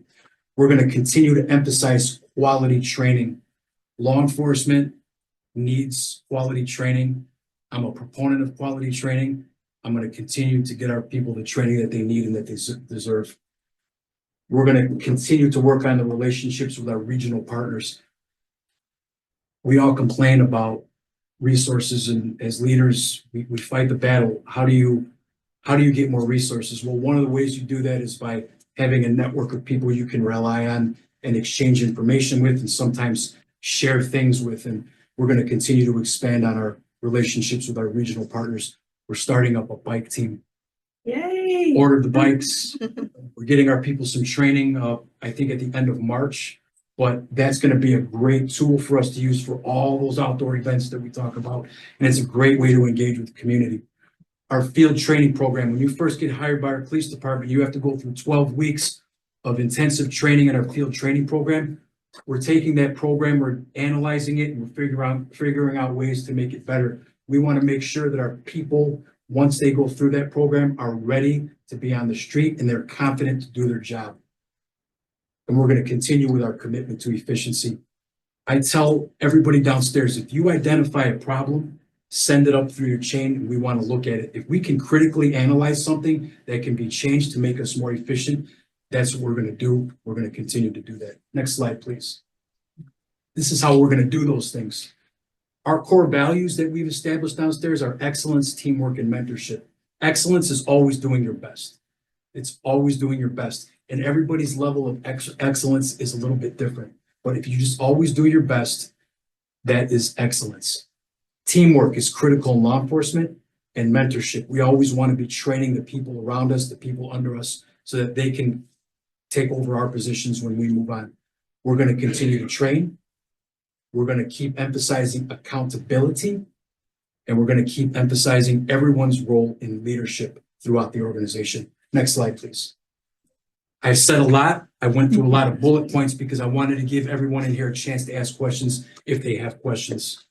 [SPEAKER 13] We're going to continue to emphasize quality training. Law enforcement needs quality training. I'm a proponent of quality training. I'm going to continue to get our people the training that they need and that they deserve. We're going to continue to work on the relationships with our regional partners. We all complain about resources, and as leaders, we fight the battle. How do you get more resources? Well, one of the ways you do that is by having a network of people you can rely on and exchange information with, and sometimes share things with. And we're going to continue to expand on our relationships with our regional partners. We're starting up a bike team.
[SPEAKER 7] Yay!
[SPEAKER 13] Ordered the bikes. We're getting our people some training, I think at the end of March. But that's going to be a great tool for us to use for all those outdoor events that we talk about. And it's a great way to engage with the community. Our field training program, when you first get hired by our police department, you have to go through 12 weeks of intensive training in our field training program. We're taking that program, we're analyzing it, and we're figuring out ways to make it better. We want to make sure that our people, once they go through that program, are ready to be on the street and they're confident to do their job. And we're going to continue with our commitment to efficiency. I tell everybody downstairs, if you identify a problem, send it up through your chain and we want to look at it. If we can critically analyze something that can be changed to make us more efficient, that's what we're going to do. We're going to continue to do that. Next slide, please. This is how we're going to do those things. Our core values that we've established downstairs are excellence, teamwork, and mentorship. Excellence is always doing your best. It's always doing your best. And everybody's level of excellence is a little bit different. But if you just always do your best, that is excellence. Teamwork is critical in law enforcement, and mentorship. We always want to be training the people around us, the people under us, so that they can take over our positions when we move on. We're going to continue to train. We're going to keep emphasizing accountability, and we're going to keep emphasizing everyone's role in leadership throughout the organization. Next slide, please. I said a lot. I went through a lot of bullet points because I wanted to give everyone in here a chance to ask questions if they have questions.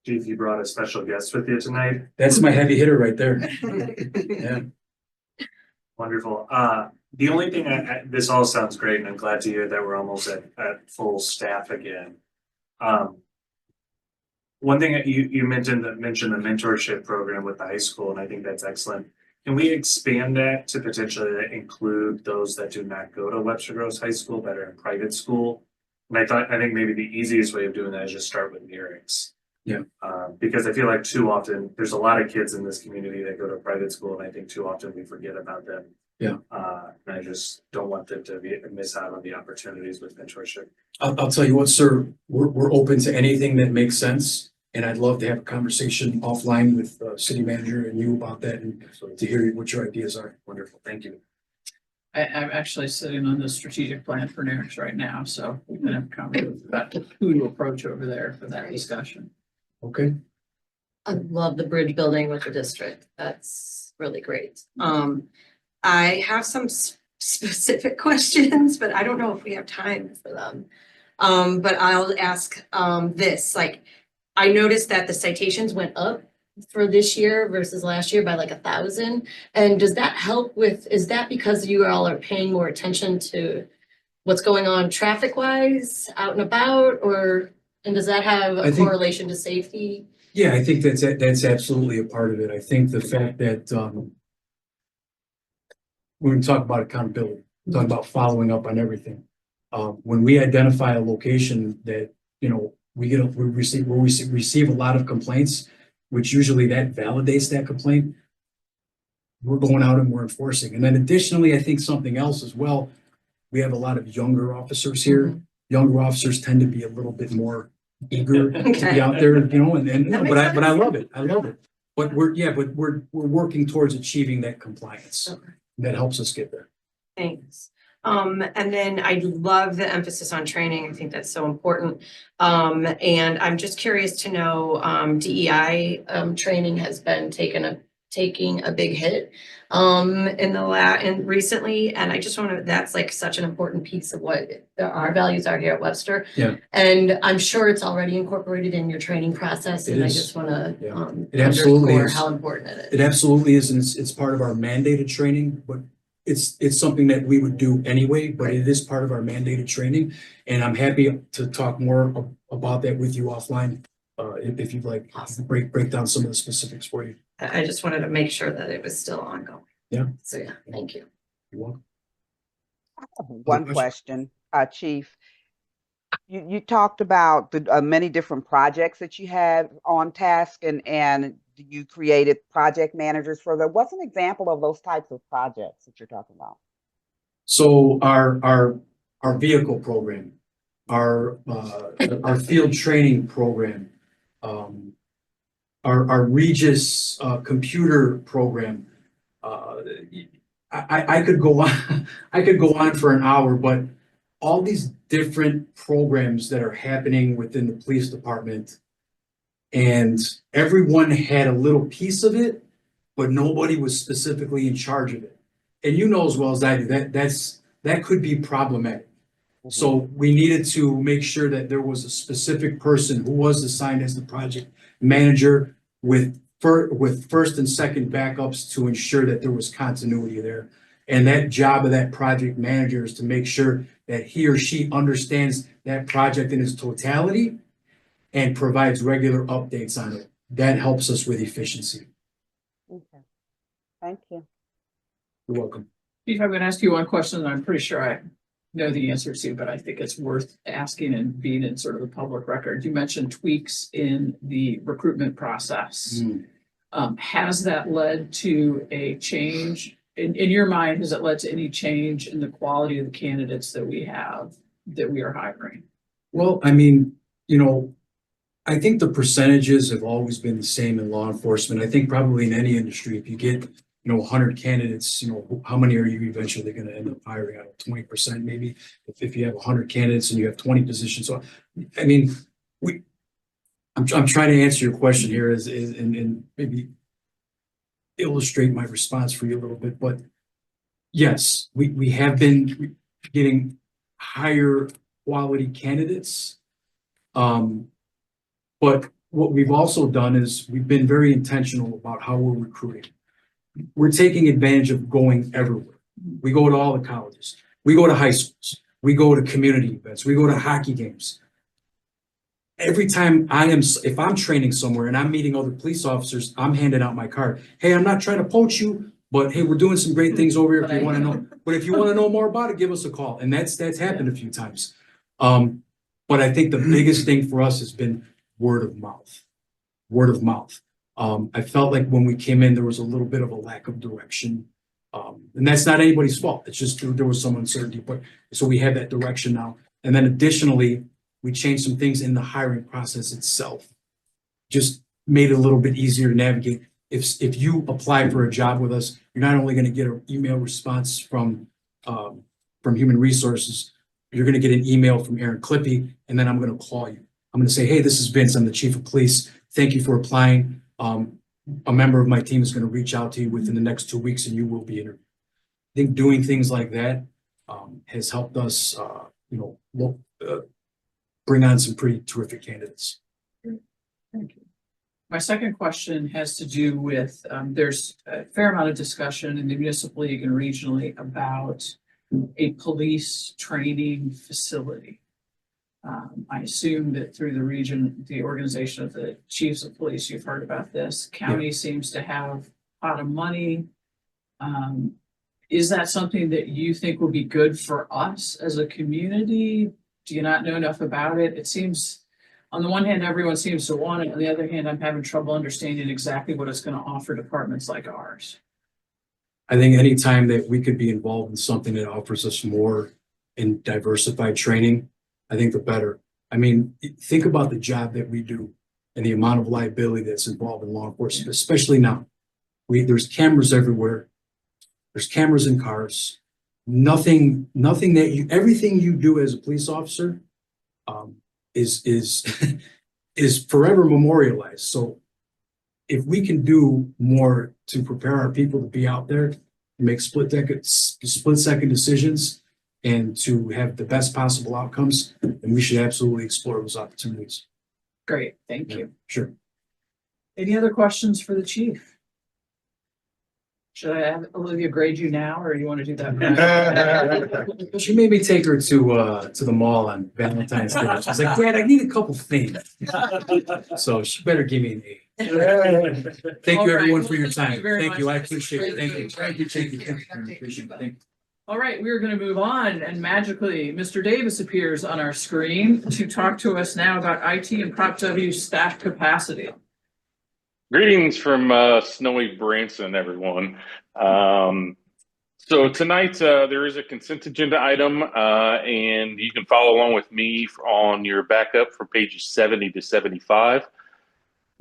[SPEAKER 4] Chief, you brought a special guest with you tonight.
[SPEAKER 13] That's my heavy hitter right there. Yeah.
[SPEAKER 4] Wonderful. The only thing this all sounds great, and I'm glad to hear that we're almost at full staff again. One thing that you mentioned the mentorship program with the high school, and I think that's excellent. Can we expand that to potentially include those that do not go to Webster Groves High School that are in private school? And I think maybe the easiest way of doing that is just start with lyrics.
[SPEAKER 13] Yeah.
[SPEAKER 4] Because I feel like too often there's a lot of kids in this community that go to private school, and I think too often we forget about them.
[SPEAKER 13] Yeah.
[SPEAKER 4] And I just don't want them to miss out on the opportunities with mentorship.
[SPEAKER 13] I'll tell you what, sir, we're open to anything that makes sense. And I'd love to have a conversation offline with city manager and you about that and to hear what your ideas are.
[SPEAKER 4] Wonderful. Thank you.
[SPEAKER 1] I'm actually sitting on the strategic plan for NERICS right now, so we're gonna have a conversation about who to approach over there for that discussion.
[SPEAKER 13] Okay.
[SPEAKER 11] I love the bridge building with the district. That's really great. I have some specific questions, but I don't know if we have time for them. But I'll ask this, like, I noticed that the citations went up for this year versus last year by like 1,000. And does that help with, is that because you all are paying more attention to what's going on traffic wise out and about, or, and does that have a correlation to safety?
[SPEAKER 13] Yeah, I think that's absolutely a part of it. I think the fact that when we talk about accountability, we talk about following up on everything. When we identify a location that, you know, we receive a lot of complaints, which usually that validates that complaint. We're going out and we're enforcing. And then additionally, I think something else as well, we have a lot of younger officers here. Mm-hmm. Younger officers tend to be a little bit more eager to be out there, you know, but I love it. I love it. But we're working towards achieving that compliance. Okay. That helps us get there.
[SPEAKER 11] Thanks. And then I love the emphasis on training. I think that's so important. And I'm just curious to know, DEI training has been taken a taking a big hit and recently, and I just want to, that's like such an important piece of what our values are here at Webster.
[SPEAKER 13] Yeah.
[SPEAKER 11] And I'm sure it's already incorporated in your training process,
[SPEAKER 13] It
[SPEAKER 11] and I
[SPEAKER 13] is.
[SPEAKER 11] just want to
[SPEAKER 13] Yeah. It absolutely
[SPEAKER 11] underscore
[SPEAKER 13] is.
[SPEAKER 11] how important it
[SPEAKER 13] It
[SPEAKER 11] is.
[SPEAKER 13] absolutely is, and it's part of our mandated training, but it's something that we would do anyway, but it is part of our mandated training. And I'm happy to talk more about that with you offline, if you'd like.
[SPEAKER 11] Awesome.
[SPEAKER 13] Break down some of the specifics for you.
[SPEAKER 11] I just wanted to make sure that it was still ongoing.
[SPEAKER 13] Yeah.
[SPEAKER 11] So yeah, thank you.
[SPEAKER 13] You're welcome.
[SPEAKER 5] One question, Chief. You talked about the many different projects that you have on task, and you created project managers for them. What's an example of those types of projects that you're talking about?
[SPEAKER 13] So our vehicle program, our field training program, our Regis computer program. I could go on, I could go on for an hour, but all these different programs that are happening within the police department, and everyone had a little piece of it, but nobody was specifically in charge of it. And you know as well as I do that could be problematic. So we needed to make sure that there was a specific person who was assigned as the project manager with first and second backups to ensure that there was continuity there. And that job of that project manager is to make sure that he or she understands that project in its totality and provides regular updates on it. That helps us with efficiency.
[SPEAKER 5] Okay. Thank you.
[SPEAKER 13] You're welcome.
[SPEAKER 1] Chief, I'm going to ask you one question that I'm pretty sure I know the answer to, but I think it's worth asking and being in sort of the public record. You mentioned tweaks in the recruitment process. Has that led to a change in your mind? Has it led to any change in the quality of the candidates that we have, that we are hiring?
[SPEAKER 13] Well, I mean, I think the percentages have always been the same in law enforcement. I think probably in any industry, if you get 100 candidates, how many are you eventually going to end up hiring? Out of 20% maybe, if you have 100 candidates and you have 20 positions. So, I mean, I'm trying to answer your question here and maybe illustrate my response for you a little bit, but yes, we have been getting higher quality candidates. But what we've also done is we've been very intentional about how we're recruiting. We're taking advantage of going everywhere. We go to all the colleges. We go to high schools. We go to community events. We go to hockey games. Every time if I'm training somewhere and I'm meeting other police officers, I'm handing out my card. Hey, I'm not trying to poach you, but hey, we're doing some great things over here if you want to know. But if you want to know more about it, give us a call. And that's happened a few times. But I think the biggest thing for us has been word of mouth. Word of mouth. I felt like when we came in, there was a little bit of a lack of direction. And that's not anybody's fault. It's just there was some uncertainty. But so we have that direction now. And then additionally, we changed some things in the hiring process itself. Just made it a little bit easier to navigate. If you apply for a job with us, you're not only going to get an email response from Human Resources, you're going to get an email from Aaron Clippy, and then I'm going to call you. I'm going to say, hey, this is Vince. I'm the chief of police. Thank you for applying. A member of my team is going to reach out to you within the next 2 weeks, and you will be interviewed. I think doing things like that has helped us, bring on some pretty terrific candidates.
[SPEAKER 1] Thank you. My second question has to do with, there's a fair amount of discussion in the municipal league and regionally about a police training facility. I assume that through the region, the organization of the chiefs of police, you've heard about this. County seems to have a lot of money. Is that something that you think will be good for us as a community? Do you not know enough about it? It seems, on the one hand, everyone seems to want it. On the other hand, I'm having trouble understanding exactly what it's going to offer departments like ours.
[SPEAKER 13] I think anytime that we could be involved in something that offers us more in diversified training, I think the better. I mean, think about the job that we do and the amount of liability that's involved in law enforcement, especially now. There's cameras everywhere. There's cameras in cars. Nothing that everything you do as a police officer is forever memorialized. So if we can do more to prepare our people to be out there, make split-second decisions, and to have the best possible outcomes. And we should absolutely explore those opportunities.
[SPEAKER 1] Great, thank you.
[SPEAKER 13] Sure.
[SPEAKER 1] Any other questions for the chief? Should I have Olivia grade you now, or do you want to do that?
[SPEAKER 13] She made me take her to the mall on Valentine's Day. She's like, Dad, I need a couple things. So she better give me an A. Thank
[SPEAKER 1] All
[SPEAKER 13] you,
[SPEAKER 1] right.
[SPEAKER 13] everyone, for your
[SPEAKER 1] Well,
[SPEAKER 13] time.
[SPEAKER 1] thank you very
[SPEAKER 13] Thank you. I
[SPEAKER 1] much.
[SPEAKER 13] appreciate it. Thank you. Thank you. Thank you. Thank you. Appreciate it. Thank you.
[SPEAKER 1] All right, we're going to move on, and magically, Mr. Davis appears on our screen to talk to us now about IT and Prop W staff capacity.
[SPEAKER 14] Greetings from snowy Branson, everyone. So tonight there is a consent agenda item, and you can follow along with me on your backup from pages 70 to 75.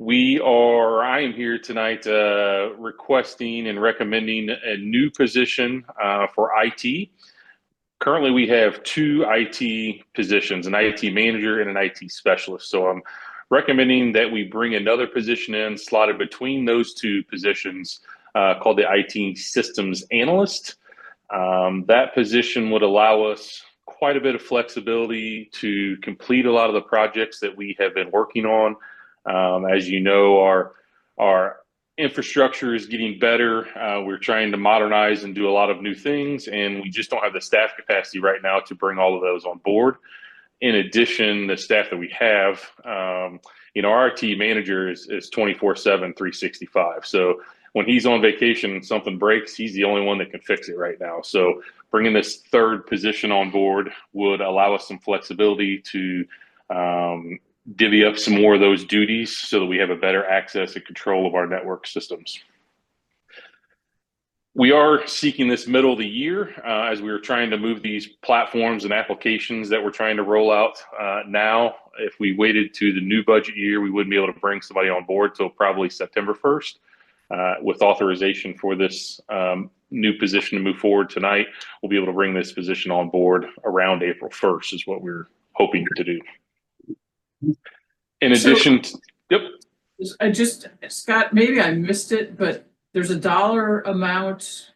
[SPEAKER 14] I am here tonight requesting and recommending a new position for IT. Currently, we have two IT positions, an IT manager and an IT specialist. So I'm recommending that we bring another position in slotted between those two positions called the IT systems analyst. That position would allow us quite a bit of flexibility to complete a lot of the projects that we have been working on. As you know, our infrastructure is getting better. We're trying to modernize and do a lot of new things, and we just don't have the staff capacity right now to bring all of those on board. In addition, the staff that we have, our IT manager is 24/7, 365. So when he's on vacation, something breaks, he's the only one that can fix it right now. So bringing this third position on board would allow us some flexibility to divvy up some more of those duties so that we have a better access and control of our network systems. We are seeking this middle of the year as we are trying to move these platforms and applications that we're trying to roll out now. If we waited to the new budget year, we wouldn't be able to bring somebody on board till probably September 1st. With authorization for this new position to move forward tonight, we'll be able to bring this position on board around April 1st is what we're hoping to do. In addition,
[SPEAKER 1] Scott, maybe I missed it, but there's a dollar amount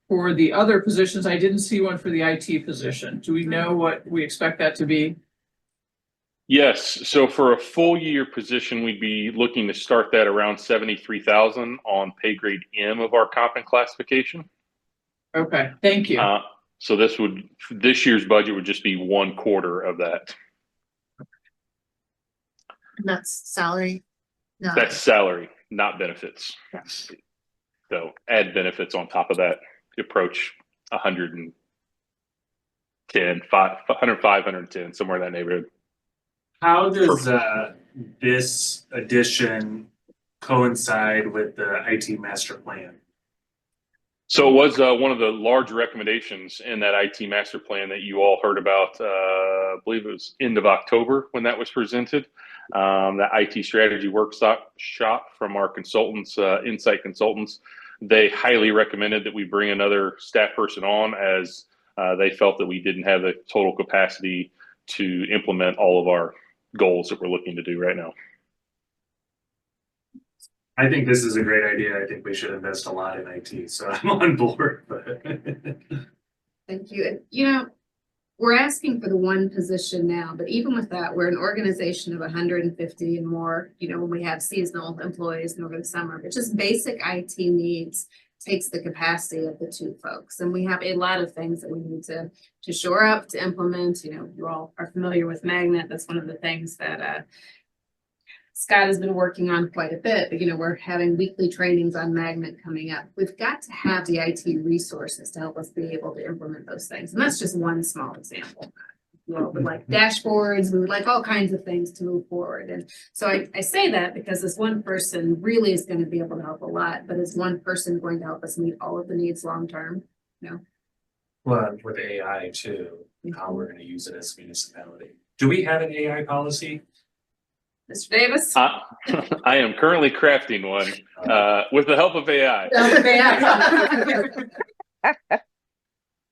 [SPEAKER 1] for the other positions. I didn't see one for the IT position. Do we know what we expect that to be?
[SPEAKER 14] Yes. So for a full year position, we'd be looking to start that around 73,000 on pay grade M of our comp and classification.
[SPEAKER 1] Okay, thank you.
[SPEAKER 14] So this year's budget would just be 1/4 of that.
[SPEAKER 3] And that's salary? No.
[SPEAKER 14] That's salary, not benefits.
[SPEAKER 3] Yes.
[SPEAKER 14] So add benefits on top of that, approach 110, 105, 110, somewhere in that neighborhood.
[SPEAKER 4] How does this addition coincide with the IT master plan?
[SPEAKER 14] So it was one of the large recommendations in that IT master plan that you all heard about, I believe it was end of October when that was presented. That IT strategy workshop from our consultants, Insight Consultants, they highly recommended that we bring another staff person on as they felt that we didn't have the total capacity to implement all of our goals that we're looking to do right now.
[SPEAKER 4] I think this is a great idea. I think we should invest a lot in IT, so I'm on board. But
[SPEAKER 6] Thank you. And, we're asking for the one position now, but even with that, we're an organization of 150 and more, when we have seasonal employees over the summer, but just basic IT needs takes the capacity of the two folks. And we have a lot of things that we need to shore up, to implement. You all are familiar with Magnet. That's one of the things that Scott has been working on quite a bit, but we're having weekly trainings on Magnet coming up. We've got to have the IT resources to help us be able to implement those things. And that's just one small example. We would like dashboards, we would like all kinds of things to move forward. And so I say that because this one person really is going to be able to help a lot, but is one person going to help us meet all of the needs long-term?
[SPEAKER 4] well, with AI too, how we're going to use it as a municipality. Do we have an AI policy?
[SPEAKER 6] Mr. Davis?
[SPEAKER 14] I am currently crafting one with the help of AI.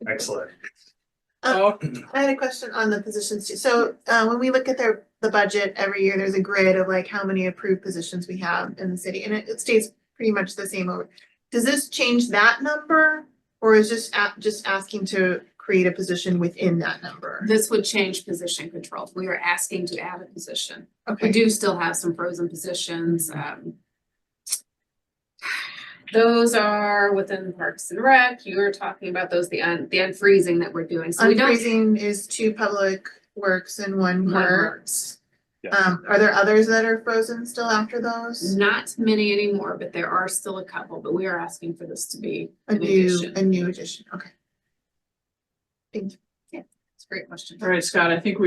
[SPEAKER 4] Excellent.
[SPEAKER 1] Oh,
[SPEAKER 3] I had a question on the positions too. So when we look at the budget every year, there's a grid of like how many approved positions we have in the city, and it stays pretty much the same over. Does this change that number? Or is just asking to create a position within that number?
[SPEAKER 6] This would change position control. We are asking to add a position. We
[SPEAKER 3] Okay,
[SPEAKER 6] do still have some frozen positions. Those are within Parks and Rec. You were talking about those, the unfreezing that we're doing. So we don't.
[SPEAKER 3] unfreezing is 2 public works and 1
[SPEAKER 6] One
[SPEAKER 3] parks.
[SPEAKER 14] Yeah.
[SPEAKER 3] Are there others that are frozen still after those?
[SPEAKER 6] Not many anymore, but there are still a couple, but we are asking for this to be
[SPEAKER 3] A
[SPEAKER 6] an addition.
[SPEAKER 3] new addition, okay. Thank you.
[SPEAKER 6] It's a great question.
[SPEAKER 1] All right, Scott, I think I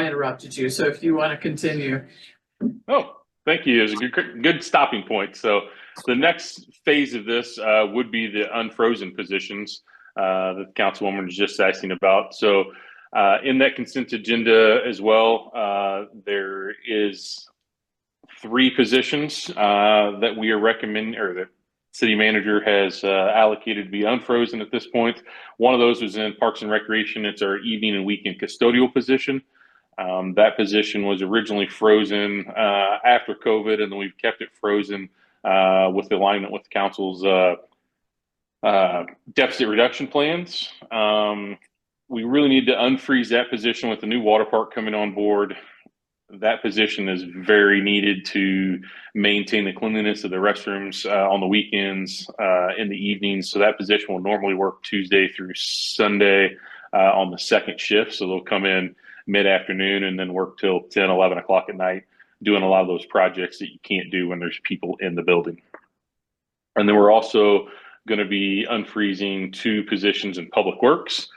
[SPEAKER 1] interrupted you. So if you want to continue.
[SPEAKER 14] Oh, thank you. It was a good stopping point. So the next phase of this would be the unfrozen positions that the councilwoman was just asking about. So in that consent agenda as well, there is 3 positions that we are recommending, or that city manager has allocated to be unfrozen at this point. One of those was in Parks and Recreation. It's our evening and weekend custodial position. That position was originally frozen after COVID, and then we've kept it frozen with the alignment with the council's deficit reduction plans. We really need to unfreeze that position with the new water park coming on board. That position is very needed to maintain the cleanliness of the restrooms on the weekends, in the evenings. So that position will normally work Tuesday through Sunday on the 2nd shift. So they'll come in mid-afternoon and then work till 10, 11 o'clock at night, doing a lot of those projects that you can't do when there's people in the building. And then we're also going to be unfreezing 2 positions in Public Works.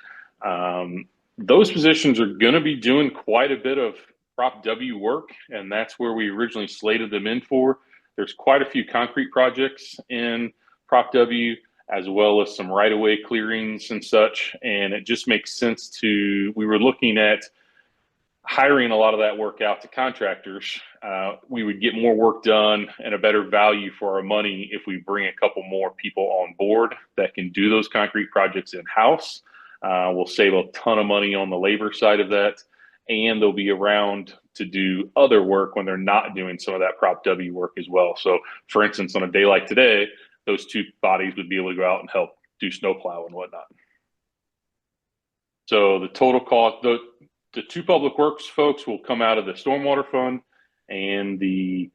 [SPEAKER 14] Those positions are going to be doing quite a bit of Prop W work, and that's where we originally slated them in for. There's quite a few concrete projects in Prop W, as well as some right-of-way clearings and such, and it just makes sense we were looking at hiring a lot of that work out to contractors. We would get more work done and a better value for our money if we bring a couple more people on board that can do those concrete projects in-house. We'll save a ton of money on the labor side of that, and they'll be around to do other work when they're not doing some of that Prop W work as well. So for instance, on a day like today, those 2 bodies would be able to go out and help do snowplow and whatnot. So the total cost, the 2 public works folks will come out of the stormwater fund, and the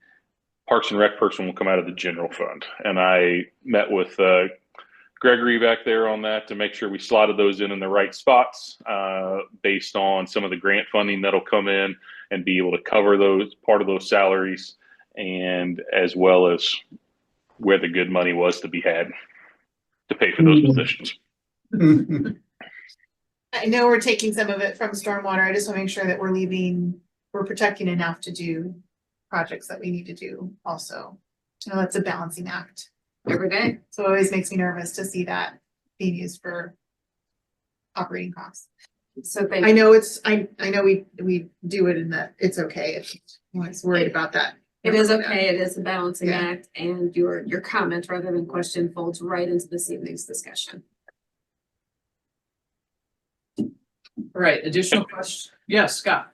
[SPEAKER 14] Parks and Rec person will come out of the general fund. And I met with Gregory back there on that to make sure we slotted those in the right spots based on some of the grant funding that'll come in and be able to cover part of those salaries, and as well as where the good money was to be had to pay for those positions.
[SPEAKER 3] I know we're taking some of it from stormwater. I just want to make sure that we're protecting enough to do projects that we need to do also. You know, that's a balancing act.
[SPEAKER 6] Every day.
[SPEAKER 3] So it always makes me nervous to see that being used for operating costs.
[SPEAKER 6] So
[SPEAKER 3] I know I know we do it and that it's okay. I was worried about that.
[SPEAKER 6] It is okay. It is a balancing
[SPEAKER 3] Yeah.
[SPEAKER 6] act, and your comment rather than question folds right into this evening's discussion.
[SPEAKER 1] All right, additional question? Yes, Scott.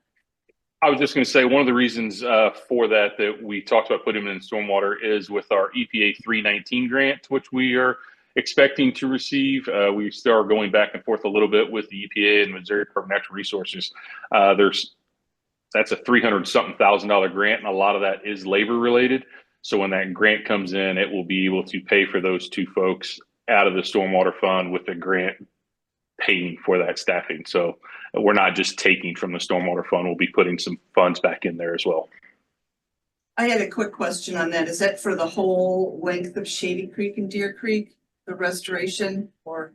[SPEAKER 14] I was just going to say one of the reasons for that we talked about putting them in stormwater is with our EPA 319 grant, which we are expecting to receive. We still are going back and forth a little bit with the EPA and Missouri Department of Natural Resources. That's a $300-something-thousand grant, and a lot of that is labor related. So when that grant comes in, it will be able to pay for those 2 folks out of the stormwater fund with the grant paying for that staffing. So we're not just taking from the stormwater fund, we'll be putting some funds back in there as well.
[SPEAKER 7] I had a quick question on that. Is that for the whole length of Shady Creek and Deer Creek, the restoration, or?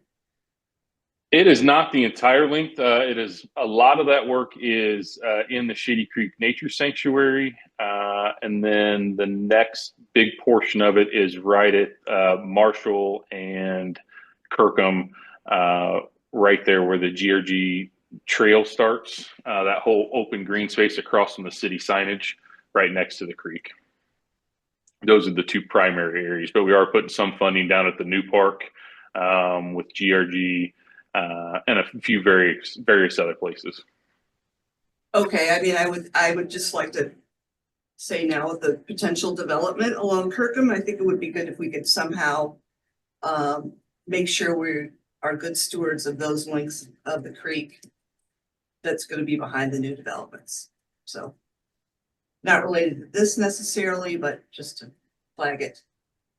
[SPEAKER 14] It is not the entire length. It is a lot of that work is in the Shady Creek Nature Sanctuary. And then the next big portion of it is right at Marshall and Kirkham, right there where the GRG trail starts, that whole open green space across from the city signage right next to the creek. Those are the 2 primary areas, but we are putting some funding down at the new park with GRG and a few various other places.
[SPEAKER 7] Okay, I mean, I would just like to say now with the potential development along Kirkham, I think it would be good if we could somehow make sure we are good stewards of those links of the creek that's gonna be behind the new developments. So not related to this necessarily, but just to flag it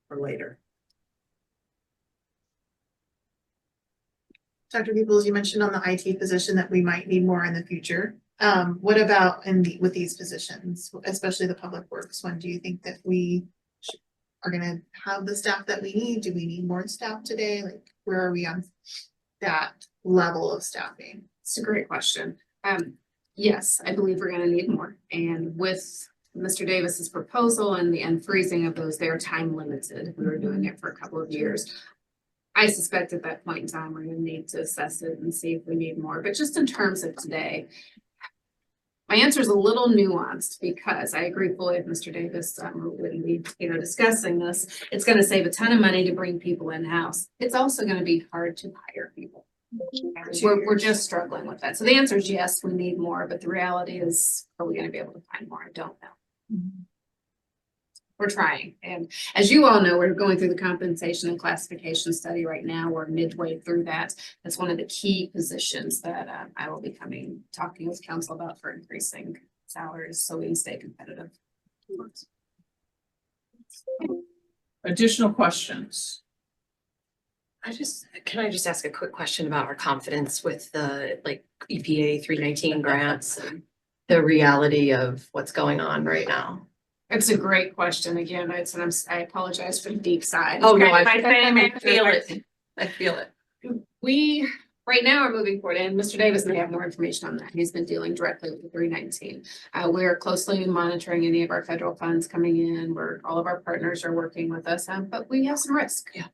[SPEAKER 7] for later.
[SPEAKER 3] Dr. Peoples, you mentioned on the IT position that we might need more in the future. What about with these positions, especially the public works one? Do you think that we are gonna have the staff that we need? Do we need more staff today? Like, where are we on that level of staffing?
[SPEAKER 6] It's a great question. Yes, I believe we're gonna need more. And with Mr. Davis's proposal and the unfreezing of those, they're time limited. We were doing it for a couple of years. I suspect at that point in time, we're gonna need to assess it and see if we need more. But just in terms of today, my answer is a little nuanced because I agree fully with Mr. Davis. When we, discussing this, it's going to save a ton of money to bring people in-house. It's also going to be hard to hire people. We're just struggling with that. So the answer is yes, we need more, but the reality is, are we going to be able to find more? I don't know. We're trying. And as you all know, we're going through the compensation and classification study right now. We're midway through that. That's one of the key positions that I will be talking with council about for increasing salaries so we can stay competitive.
[SPEAKER 1] Additional questions?
[SPEAKER 15] Can I just ask a quick question about our confidence with the EPA 319 grants, the reality of what's going on right now?
[SPEAKER 6] It's a great question. Again, I apologize for the deep side.
[SPEAKER 15] Oh, no, I feel it. I feel it.
[SPEAKER 6] We right now are moving forward, and Mr. Davis may have more information on that. He's been dealing directly with the 319. We are closely monitoring any of our federal funds coming in, where all of our partners are working with us, but we have some risk.
[SPEAKER 15] Yeah.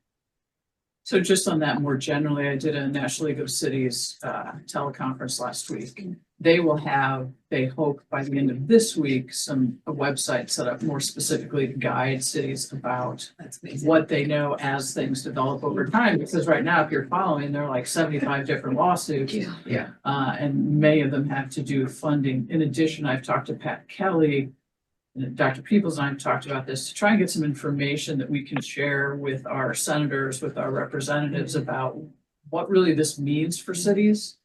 [SPEAKER 1] So just on that more generally, I did a National League of Cities teleconference last week. They will have, they hope by the end of this week, a website set up more specifically to guide cities about what they know as things develop over time. Because right now, if you're following, there are like 75 different lawsuits.
[SPEAKER 15] Yeah.
[SPEAKER 1] And many of them have to do with funding. In addition, I've talked to Pat Kelly, and Dr. Peoples and I have talked about this to try and get some information that we can share with our senators, with our representatives about what really this means for cities.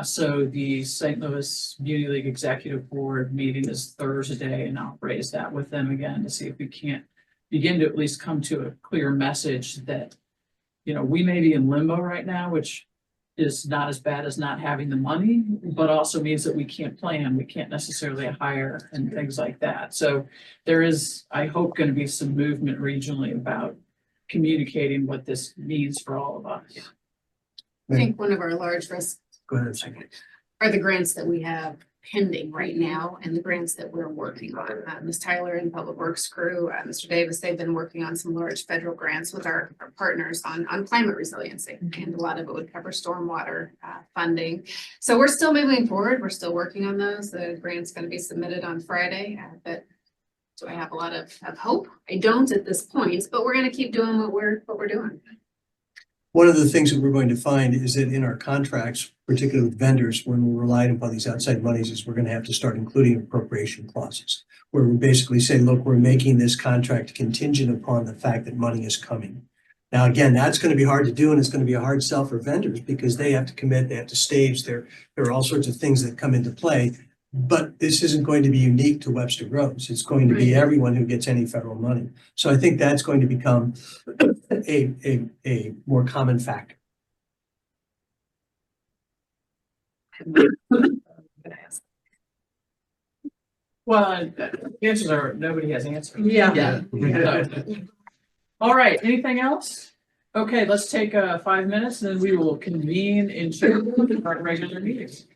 [SPEAKER 1] So the St. Louis Muni League Executive Board meeting is Thursday, and I'll raise that with them again to see if we can't begin to at least come to a clear message that, we may be in limbo right now, which is not as bad as not having the money, but also means that we can't plan, we can't necessarily hire and things like that. So there is, I hope, going to be some movement regionally about communicating what this means for all of us.
[SPEAKER 6] Yeah. I think one of our large risks are the grants that we have pending right now and the grants that we're working on. Ms. Tyler and Public Works crew, Mr. Davis, they've been working on some large federal grants with our partners on climate resiliency. And a lot of it would cover stormwater funding. So we're still moving forward. We're still working on those. The grant's going to be submitted on Friday, but do I have a lot of hope? I don't at this point, but we're going to keep doing what we're doing.
[SPEAKER 16] One of the things that we're going to find is that in our contracts, particularly with vendors, when we're relying upon these outside monies, is we're going to have to start including appropriation clauses, where we basically say, look, we're making this contract contingent upon the fact that money is coming. Now, again, that's going to be hard to do, and it's going to be a hard sell for vendors because they have to commit, they have to stage, there are all sorts of things that come into play. But this isn't going to be unique to Webster Groves. It's going to be everyone who gets any federal money. So I think that's going to become a more common factor.
[SPEAKER 1] Well, the answers are, nobody has answers.
[SPEAKER 9] Yeah.
[SPEAKER 1] All right, anything else? Okay, let's take 5 minutes and then we will convene into our regular meetings.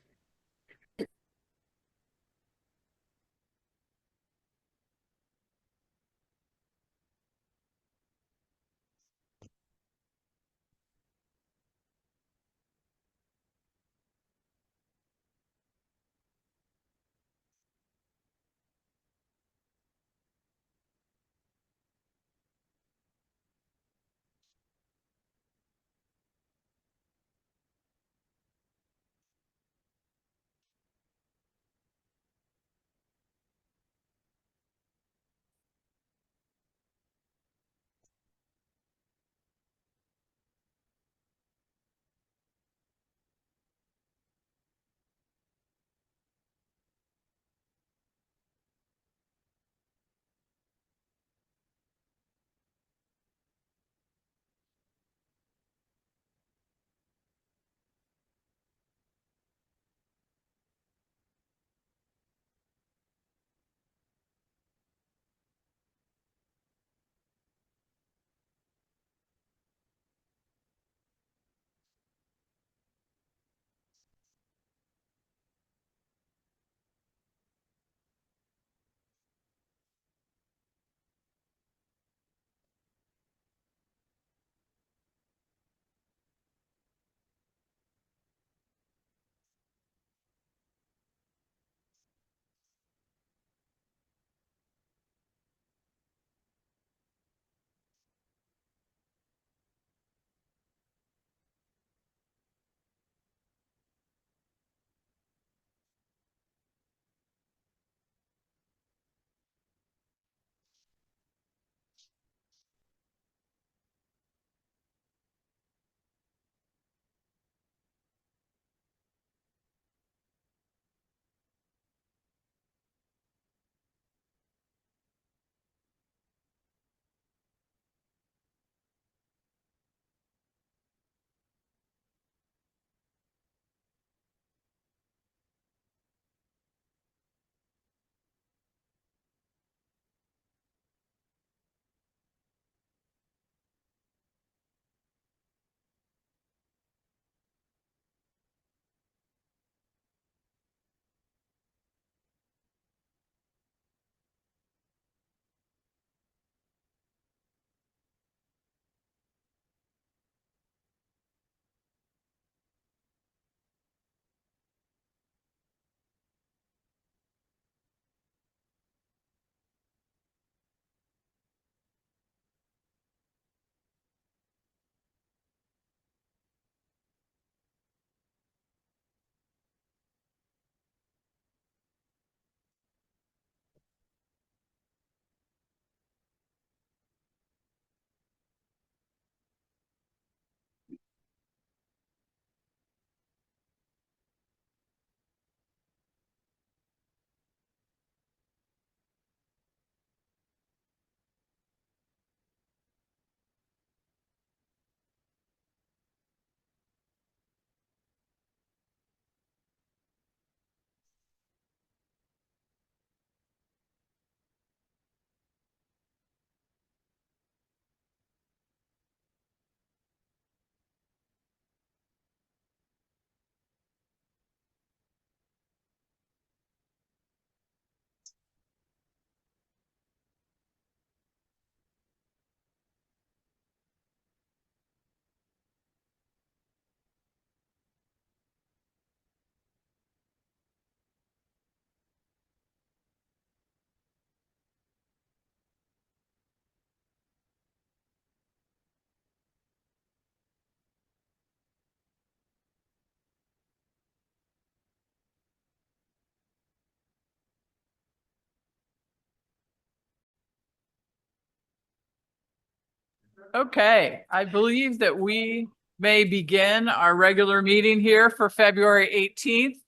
[SPEAKER 1] Okay, I believe that we may begin our regular meeting here for February 18th.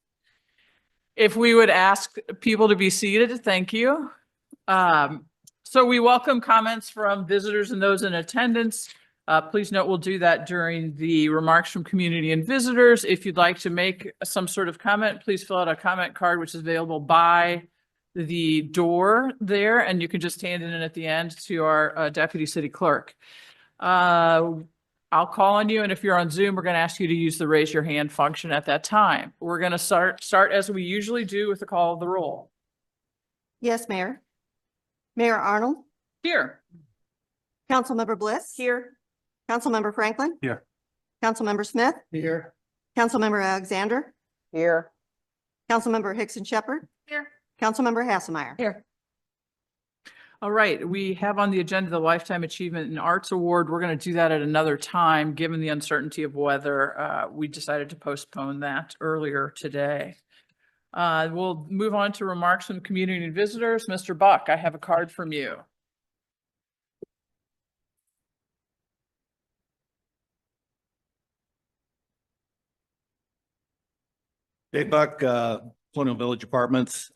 [SPEAKER 1] If we would ask people to be seated, thank you. So we welcome comments from visitors and those in attendance. Please note we'll do that during the remarks from community and visitors. If you'd like to make some sort of comment, please fill out a comment card, which is available by the door there, and you can just hand it in at the end to our deputy city clerk. I'll call on you, and if you're on Zoom, we're going to ask you to use the raise your hand function at that time. We're going to start as we usually do with the call of the roll.
[SPEAKER 17] Yes, Mayor. Mayor Arnold.
[SPEAKER 1] Here.
[SPEAKER 17] Councilmember Bliss. Here. Councilmember Franklin.
[SPEAKER 13] Here.
[SPEAKER 17] Councilmember Smith.
[SPEAKER 13] Here.
[SPEAKER 17] Councilmember Alexander.
[SPEAKER 5] Here.
[SPEAKER 17] Councilmember Hickson Shepherd.
[SPEAKER 1] Here.
[SPEAKER 17] Councilmember Hasselmeyer.
[SPEAKER 15] Here.
[SPEAKER 1] All right, we have on the agenda the Lifetime Achievement in Arts Award. We're going to do that at another time, given the uncertainty of weather. We decided to postpone that earlier today. We'll move on to remarks from community and visitors. Mr. Buck, I have a card from you.
[SPEAKER 18] Dave Buck, Colonial Village Apartments.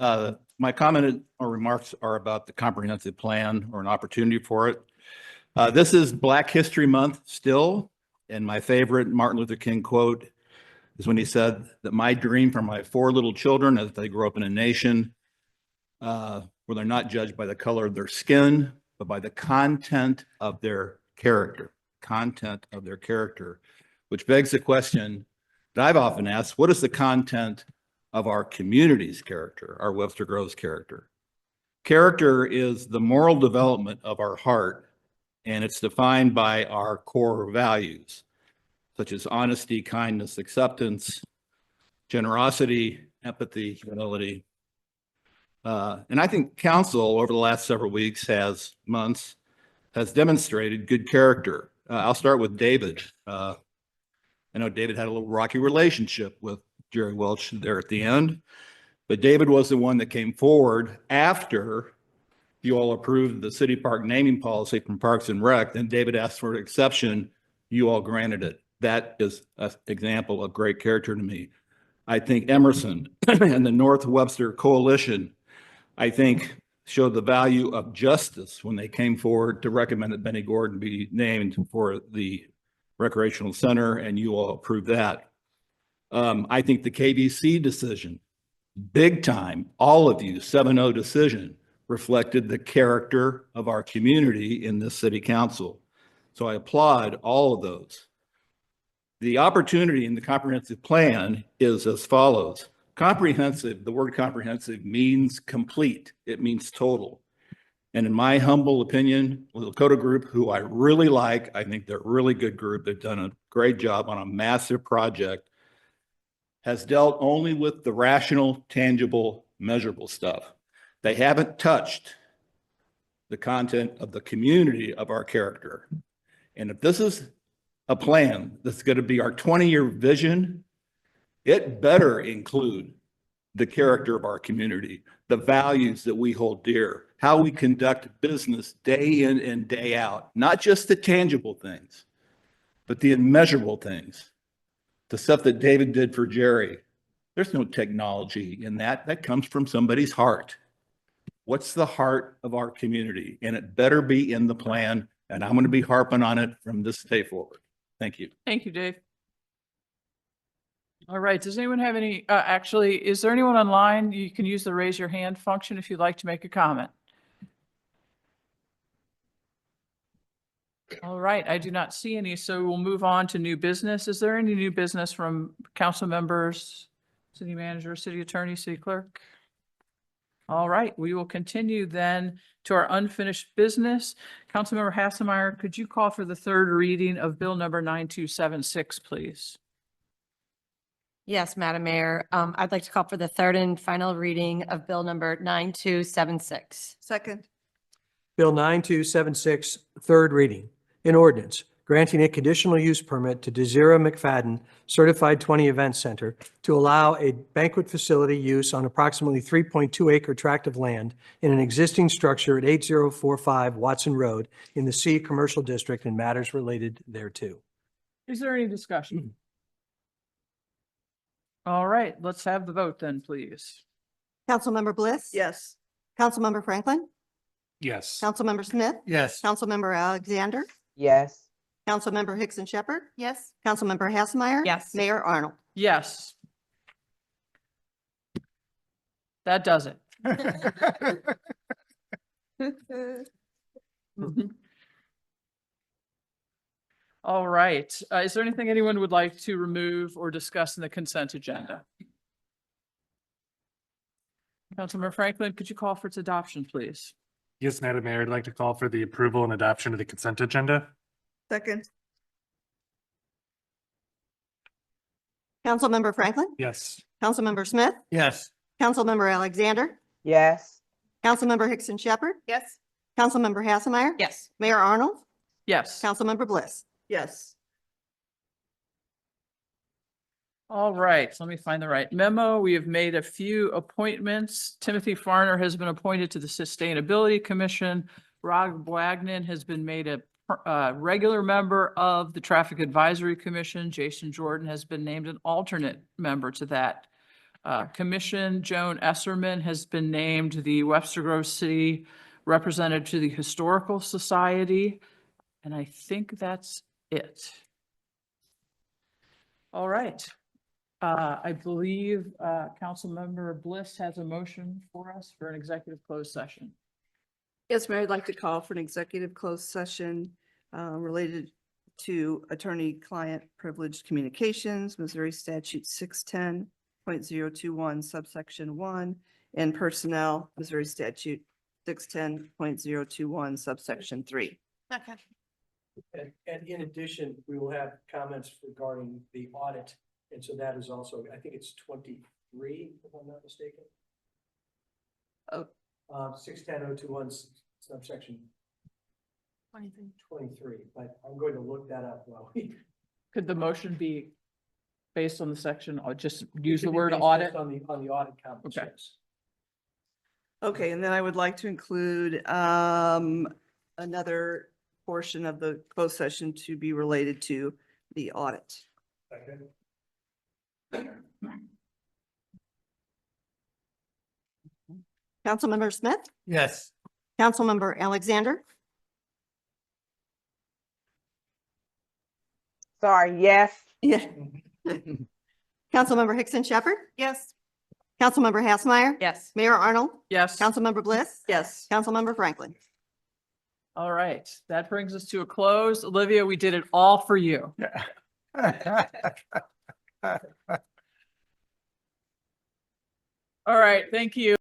[SPEAKER 18] My comment or remarks are about the comprehensive plan or an opportunity for it. This is Black History Month still, and my favorite Martin Luther King quote is when he said that my dream for my 4 little children as they grow up in a nation where they're not judged by the color of their skin, but by the content of their character, which begs the question that I've often asked, what is the content of our community's character, our Webster Groves character? Character is the moral development of our heart, and it's defined by our core values, such as honesty, kindness, acceptance, generosity, empathy, humility. And I think council over the last several weeks months has demonstrated good character. I'll start with David. I know David had a little rocky relationship with Jerry Welch there at the end, but David was the one that came forward after you all approved the city park naming policy from Parks and Rec. Then David asked for an exception. You all granted it. That is an example of great character to me. I think Emerson and the North Webster Coalition, I think, showed the value of justice when they came forward to recommend that Benny Gordon be named for the recreational center, and you all approved that. I think the KBC decision, big time, all of you, 7-0 decision, reflected the character of our community in this city council. So I applaud all of those. The opportunity in the comprehensive plan is as follows. Comprehensive, the word comprehensive means complete. It means total. And in my humble opinion, the Lakota group, who I really like, I think they're a really good group. They've done a great job on a massive project, has dealt only with the rational, tangible, measurable stuff. They haven't touched the content of the community of our character. And if this is a plan that's going to be our 20-year vision, it better include the character of our community, the values that we hold dear, how we conduct business day in and day out, not just the tangible things, but the immeasurable things. The stuff that David did for Jerry, there's no technology in that. That comes from somebody's heart. What's the heart of our community? And it better be in the plan. And I'm going to be harping on it from this day forward. Thank you.
[SPEAKER 1] Thank you, Dave. All right. Does anyone have any, actually, is there anyone online? You can use the raise your hand function if you'd like to make a comment. All right. I do not see any, so we'll move on to new business. Is there any new business from council members, city manager, city attorney, city clerk? All right. We will continue then to our unfinished business. Councilmember Hasselmeyer, could you call for the third reading of bill number 9276, please?
[SPEAKER 15] Yes, Madam Mayor. I'd like to call for the third and final reading of bill number 9276.
[SPEAKER 7] Second.
[SPEAKER 19] Bill 9276, third reading. An ordinance
[SPEAKER 16] granting a conditional use permit to Desira McFadden Certified 20 Event Center to allow a banquet facility use on approximately 3.2 acre tract of land in an existing structure at 8045 Watson Road in the C Commercial District and matters related thereto.
[SPEAKER 1] Is there any discussion? All right, let's have the vote then, please.
[SPEAKER 17] Councilmember Bliss?
[SPEAKER 7] Yes.
[SPEAKER 17] Councilmember Franklin?
[SPEAKER 4] Yes.
[SPEAKER 17] Councilmember Smith?
[SPEAKER 13] Yes.
[SPEAKER 17] Councilmember Alexander?
[SPEAKER 5] Yes.
[SPEAKER 17] Councilmember Hickson Shepherd?
[SPEAKER 3] Yes.
[SPEAKER 17] Councilmember Hasselmeyer?
[SPEAKER 9] Yes.
[SPEAKER 17] Mayor Arnold?
[SPEAKER 1] Yes. That does it. Mhm. All right. Is there anything anyone would like to remove or discuss in the consent agenda? Councilmember Franklin, could you call for its adoption, please?
[SPEAKER 4] Yes, Madam Mayor, I'd like to call for the approval and adoption of the consent agenda.
[SPEAKER 7] Second.
[SPEAKER 17] Councilmember Franklin?
[SPEAKER 4] Yes.
[SPEAKER 17] Councilmember Smith?
[SPEAKER 13] Yes.
[SPEAKER 17] Councilmember Alexander?
[SPEAKER 5] Yes.
[SPEAKER 17] Councilmember Hickson Shepherd?
[SPEAKER 3] Yes.
[SPEAKER 17] Councilmember Hasselmeyer?
[SPEAKER 9] Yes.
[SPEAKER 17] Mayor Arnold?
[SPEAKER 1] Yes.
[SPEAKER 17] Councilmember Bliss?
[SPEAKER 7] Yes.
[SPEAKER 1] All right, so let me find the right memo. We have made a few appointments. Timothy Farner has been appointed to the Sustainability Commission. Rog Blagnan has been made a regular member of the Traffic Advisory Commission. Jason Jordan has been named an alternate member to that commission. Joan Esserman has been named the Webster Grove City representative to the Historical Society. And I think that's it. All right. I believe Councilmember Bliss has a motion for us for an executive closed session.
[SPEAKER 7] Yes, Mayor, I'd like to call for an executive closed session related to attorney-client privileged communications, Missouri Statute 610.021 subsection 1, and personnel, Missouri Statute 610.021 subsection 3.
[SPEAKER 3] Okay.
[SPEAKER 16] And in addition, we will have comments regarding the audit. And so that is also, I think it's 23, if I'm not mistaken.
[SPEAKER 7] Oh.
[SPEAKER 16] 610.021 subsection 23, but I'm going to look that up while we.
[SPEAKER 1] Could the motion be based on the section or just use
[SPEAKER 16] It
[SPEAKER 1] the
[SPEAKER 16] could be
[SPEAKER 1] word
[SPEAKER 16] based
[SPEAKER 1] audit?
[SPEAKER 16] just on the audit comments.
[SPEAKER 1] Okay.
[SPEAKER 16] Yes.
[SPEAKER 7] Okay, and then I would like to include another portion of the closed session to be related to the audit.
[SPEAKER 17] Councilmember Smith?
[SPEAKER 13] Yes.
[SPEAKER 17] Councilmember Alexander?
[SPEAKER 5] Sorry, yes.
[SPEAKER 17] Yeah. Councilmember Hickson Shepherd?
[SPEAKER 3] Yes.
[SPEAKER 17] Councilmember Hasselmeyer?
[SPEAKER 9] Yes.
[SPEAKER 17] Mayor Arnold?
[SPEAKER 1] Yes.
[SPEAKER 17] Councilmember Bliss?
[SPEAKER 7] Yes.
[SPEAKER 17] Councilmember Franklin?
[SPEAKER 1] All right. That brings us to a close. Olivia, we did it all for you. All right. Thank you.